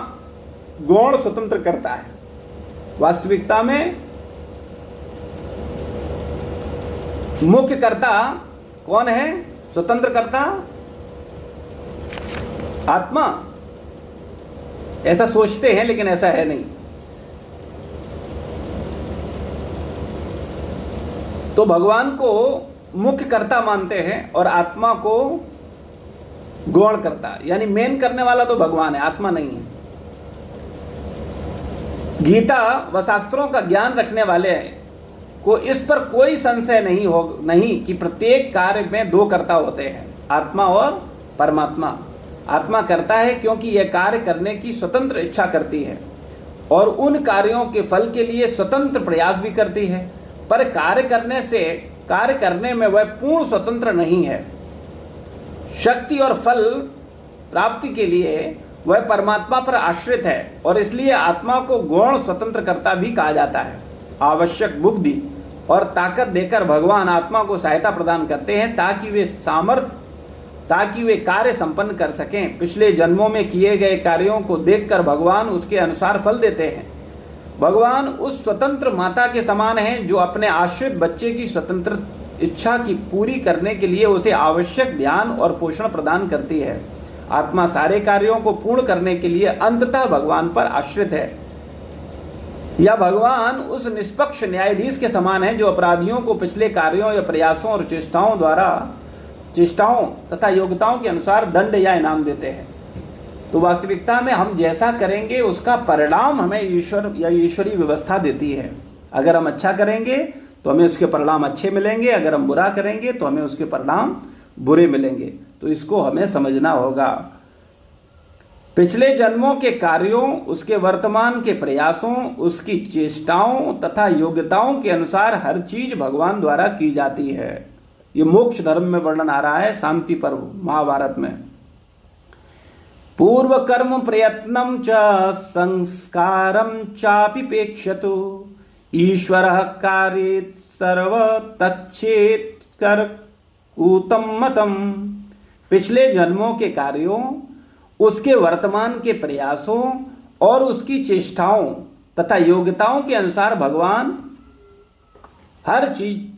गौण स्वतंत्र करता है। वास्तविकता में मुख्य कर्ता कौन है? स्वतंत्र करता आत्मा। ऐसा सोचते हैं लेकिन ऐसा है नहीं। तो भगवान को मुख्य कर्ता मानते हैं और आत्मा को गौण करता, यानी मेन करने वाला तो भगवान है, आत्मा नहीं है। गीता व शास्त्रों का ज्ञान रखने वाले को इस पर कोई संशय नहीं कि प्रत्येक कार्य में दो कर्ता होते हैं, आत्मा और परमात्मा। आत्मा करता है क्योंकि यह कार्य करने की स्वतंत्र इच्छा करती है और उन कार्यों के फल के लिए स्वतंत्र प्रयास भी करती है, पर कार्य करने में वह पूर्ण स्वतंत्र नहीं है। शक्ति और फल प्राप्ति के लिए वह परमात्मा पर आश्रित है और इसलिए आत्मा को गौण स्वतंत्र कर्ता भी कहा जाता है। आवश्यक बुद्धि और ताकत देकर भगवान आत्मा को सहायता प्रदान करते हैं ताकि वे कार्य संपन्न कर सकें। पिछले जन्मों में किए गए कार्यों को देखकर भगवान उसके अनुसार फल देते हैं। भगवान उस स्वतंत्र माता के समान हैं जो अपने आश्रित बच्चे की स्वतंत्र इच्छा की पूरी करने के लिए उसे आवश्यक ध्यान और पोषण प्रदान करती है। आत्मा सारे कार्यों को पूर्ण करने के लिए अंततः भगवान पर आश्रित है। यह भगवान उस निष्पक्ष न्यायाधीश के समान है जो अपराधियों को पिछले कार्यों या प्रयासों और चेष्टाओं तथा योग्यताओं के अनुसार दंड या इनाम देते हैं। तो वास्तविकता में हम जैसा करेंगे उसका परिणाम हमें ईश्वर या ईश्वरीय व्यवस्था देती है। अगर हम अच्छा करेंगे तो हमें उसके परिणाम अच्छे मिलेंगे, अगर हम बुरा करेंगे तो हमें उसके परिणाम बुरे मिलेंगे। तो इसको हमें समझना होगा। पिछले जन्मों के कार्यों, उसके वर्तमान के प्रयासों, उसकी चेष्टाओं तथा योग्यताओं के अनुसार हर चीज भगवान द्वारा की जाती है। ये मोक्ष धर्म में वर्णन आ रहा है, शांति पर्व महाभारत में। पूर्व कर्म प्रयत्नम च संस्कारम चापिपेक्षतु ईश्वरः कार्येत सर्व तच्छेत कर कूतम मतम। पिछले जन्मों के कार्यों, उसके वर्तमान के प्रयासों और उसकी चेष्टाओं तथा योग्यताओं के अनुसार हर चीज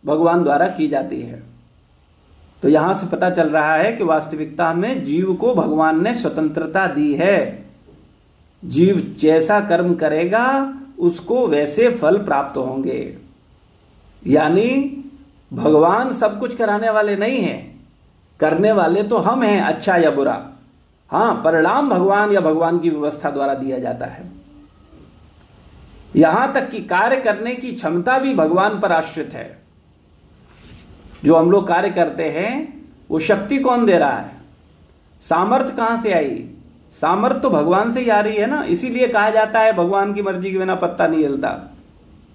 भगवान द्वारा की जाती है। तो यहां से पता चल रहा है कि वास्तविकता में जीव को भगवान ने स्वतंत्रता दी है। जीव जैसा कर्म करेगा उसको वैसे फल प्राप्त होंगे। यानी भगवान सब कुछ कराने वाले नहीं हैं, करने वाले तो हम हैं, अच्छा या बुरा। हाँ, परिणाम भगवान या भगवान की व्यवस्था द्वारा दिया जाता है। यहां तक कि कार्य करने की क्षमता भी भगवान पर आश्रित है। जो हम लोग कार्य करते हैं वो शक्ति कौन दे रहा है? सामर्थ्य कहां से आई? सामर्थ्य तो भगवान से ही आ रही है ना। इसीलिए कहा जाता है भगवान की मर्जी के बिना पत्ता नहीं हिलता।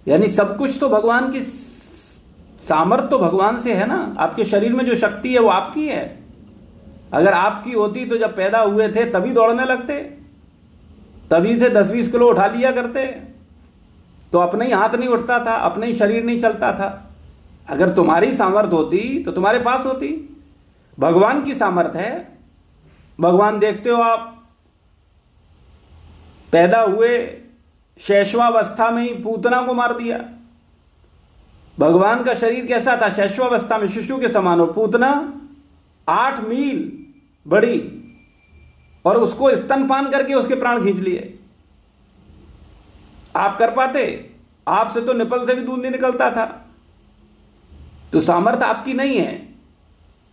यानी सब कुछ तो भगवान की सामर्थ्य तो भगवान से है ना। आपके शरीर में जो शक्ति है वो आपकी है। अगर आपकी होती तो जब पैदा हुए थे तभी दौड़ने लगते, तभी से 10-20 किलो उठा लिया करते। तो अपने ही हाथ नहीं उठता था, अपने ही शरीर नहीं चलता था। अगर तुम्हारी सामर्थ्य होती तो तुम्हारे पास होती। भगवान की सामर्थ्य है। भगवान देखते हो आप, पैदा हुए शैशवावस्था में ही पूतना को मार दिया। भगवान का शरीर कैसा था? शैशवावस्था में शिशु के समान, और पूतना 8 मील बड़ी, और उसको स्तनपान करके उसके प्राण खींच लिए। आप कर पाते? आपसे तो निपल से भी दूध नहीं निकलता था। तो सामर्थ्य आपकी नहीं है,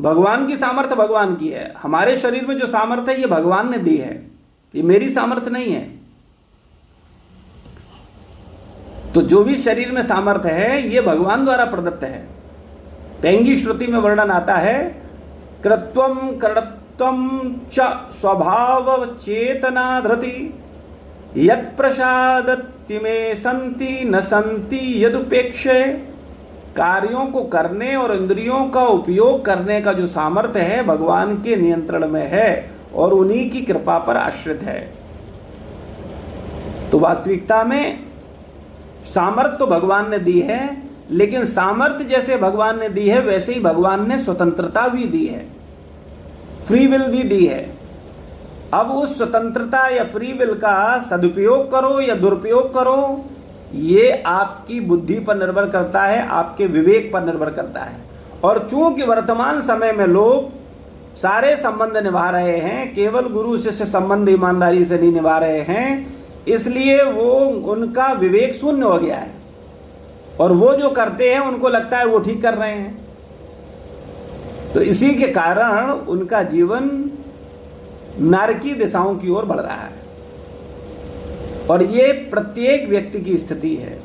भगवान की सामर्थ्य भगवान की है। हमारे शरीर में जो सामर्थ्य है ये भगवान ने दी है, ये मेरी सामर्थ्य नहीं है। तो जो भी शरीर में सामर्थ्य है ये भगवान द्वारा प्रदत्त है। पैंगी श्रुति में वर्णन आता है, कृत्वम कर्तव्यम च स्वभाव चेतना धृति यत् प्रसादत्ति में संति न संति यदुपेक्षे। कार्यों को करने और इंद्रियों का उपयोग करने का जो सामर्थ्य है भगवान के नियंत्रण में है और उन्हीं की कृपा पर आश्रित है। तो वास्तविकता में सामर्थ्य तो भगवान ने दी है, लेकिन सामर्थ्य जैसे भगवान ने दी है वैसे ही भगवान ने स्वतंत्रता भी दी है, फ्री विल भी दी है। अब उस स्वतंत्रता या फ्री विल का सदुपयोग करो या दुरुपयोग करो, ये आपकी बुद्धि पर निर्भर करता है, आपके विवेक पर निर्भर करता है। और चूंकि वर्तमान समय में लोग सारे संबंध निभा रहे हैं, केवल गुरु शिष्य संबंध ईमानदारी से नहीं निभा रहे हैं, इसलिए वो उनका विवेक शून्य हो गया है और वो जो करते हैं उनको लगता है वो ठीक कर रहे हैं। तो इसी के कारण उनका जीवन नारकीय दिशाओं की ओर बढ़ रहा है। और ये प्रत्येक व्यक्ति की स्थिति है।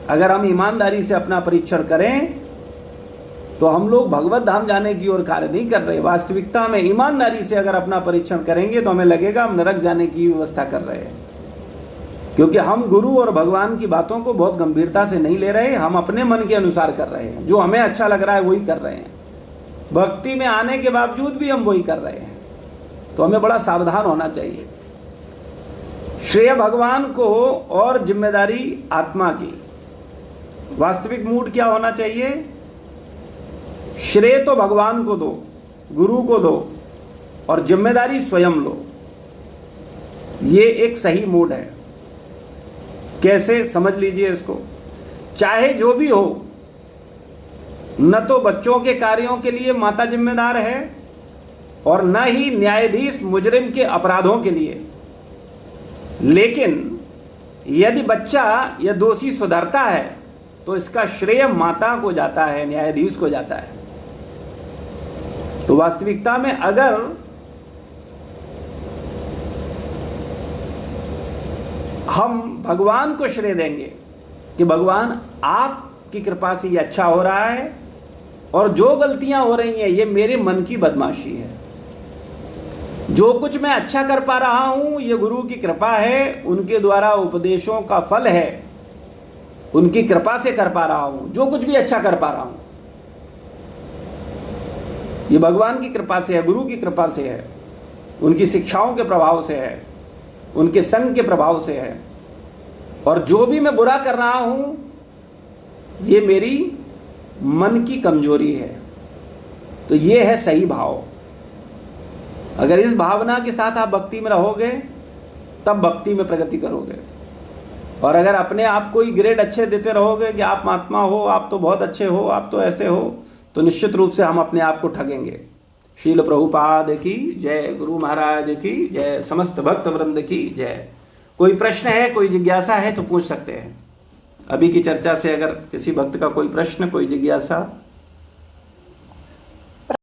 अगर हम ईमानदारी से अपना परीक्षण करें तो हम लोग भगवत धाम जाने की ओर कार्य नहीं कर रहे। वास्तविकता में ईमानदारी से अगर अपना परीक्षण करेंगे तो हमें लगेगा हम नरक जाने की व्यवस्था कर रहे हैं, क्योंकि हम गुरु और भगवान की बातों को बहुत गंभीरता से नहीं ले रहे। हम अपने मन के अनुसार कर रहे हैं, जो हमें अच्छा लग रहा है वही कर रहे हैं। भक्ति में आने के बावजूद भी हम वही कर रहे हैं। तो हमें बड़ा सावधान होना चाहिए। श्रेय भगवान को और जिम्मेदारी आत्मा की। वास्तविक मूड क्या होना चाहिए? श्रेय तो भगवान को दो, गुरु को दो, और जिम्मेदारी स्वयं लो। ये एक सही मूड है। कैसे, समझ लीजिए इसको। चाहे जो भी हो, न तो बच्चों के कार्यों के लिए माता जिम्मेदार है और न ही न्यायाधीश मुजरिम के अपराधों के लिए। लेकिन यदि बच्चा या दोषी सुधरता है तो इसका श्रेय माता को जाता है, न्यायाधीश को जाता है। तो वास्तविकता में अगर हम भगवान को श्रेय देंगे कि भगवान आपकी कृपा से ये अच्छा हो रहा है और जो गलतियां हो रही हैं ये मेरे मन की बदमाशी है, जो कुछ मैं अच्छा कर पा रहा हूं ये गुरु की कृपा है, उनके द्वारा उपदेशों का फल है, उनकी कृपा से कर पा रहा हूं। जो कुछ भी अच्छा कर पा रहा हूं ये भगवान की कृपा से है, गुरु की कृपा से है, उनकी शिक्षाओं के प्रभाव से है, उनके संग के प्रभाव से है। और जो भी मैं बुरा कर रहा हूं ये मेरी मन की कमजोरी है। तो ये है सही भाव। अगर इस भावना के साथ आप भक्ति में रहोगे तब भक्ति में प्रगति करोगे। और अगर अपने आप को ही ग्रेड अच्छे देते रहोगे कि आप महात्मा हो, आप तो बहुत अच्छे हो, आप तो ऐसे हो, तो निश्चित रूप से हम अपने आप को ठगेंगे। शील प्रभुपाद की जय, गुरु महाराज की जय, समस्त भक्त वृंद की जय। कोई प्रश्न है, कोई जिज्ञासा है तो पूछ सकते हैं। अभी की चर्चा से अगर किसी भक्त का कोई प्रश्न, कोई जिज्ञासा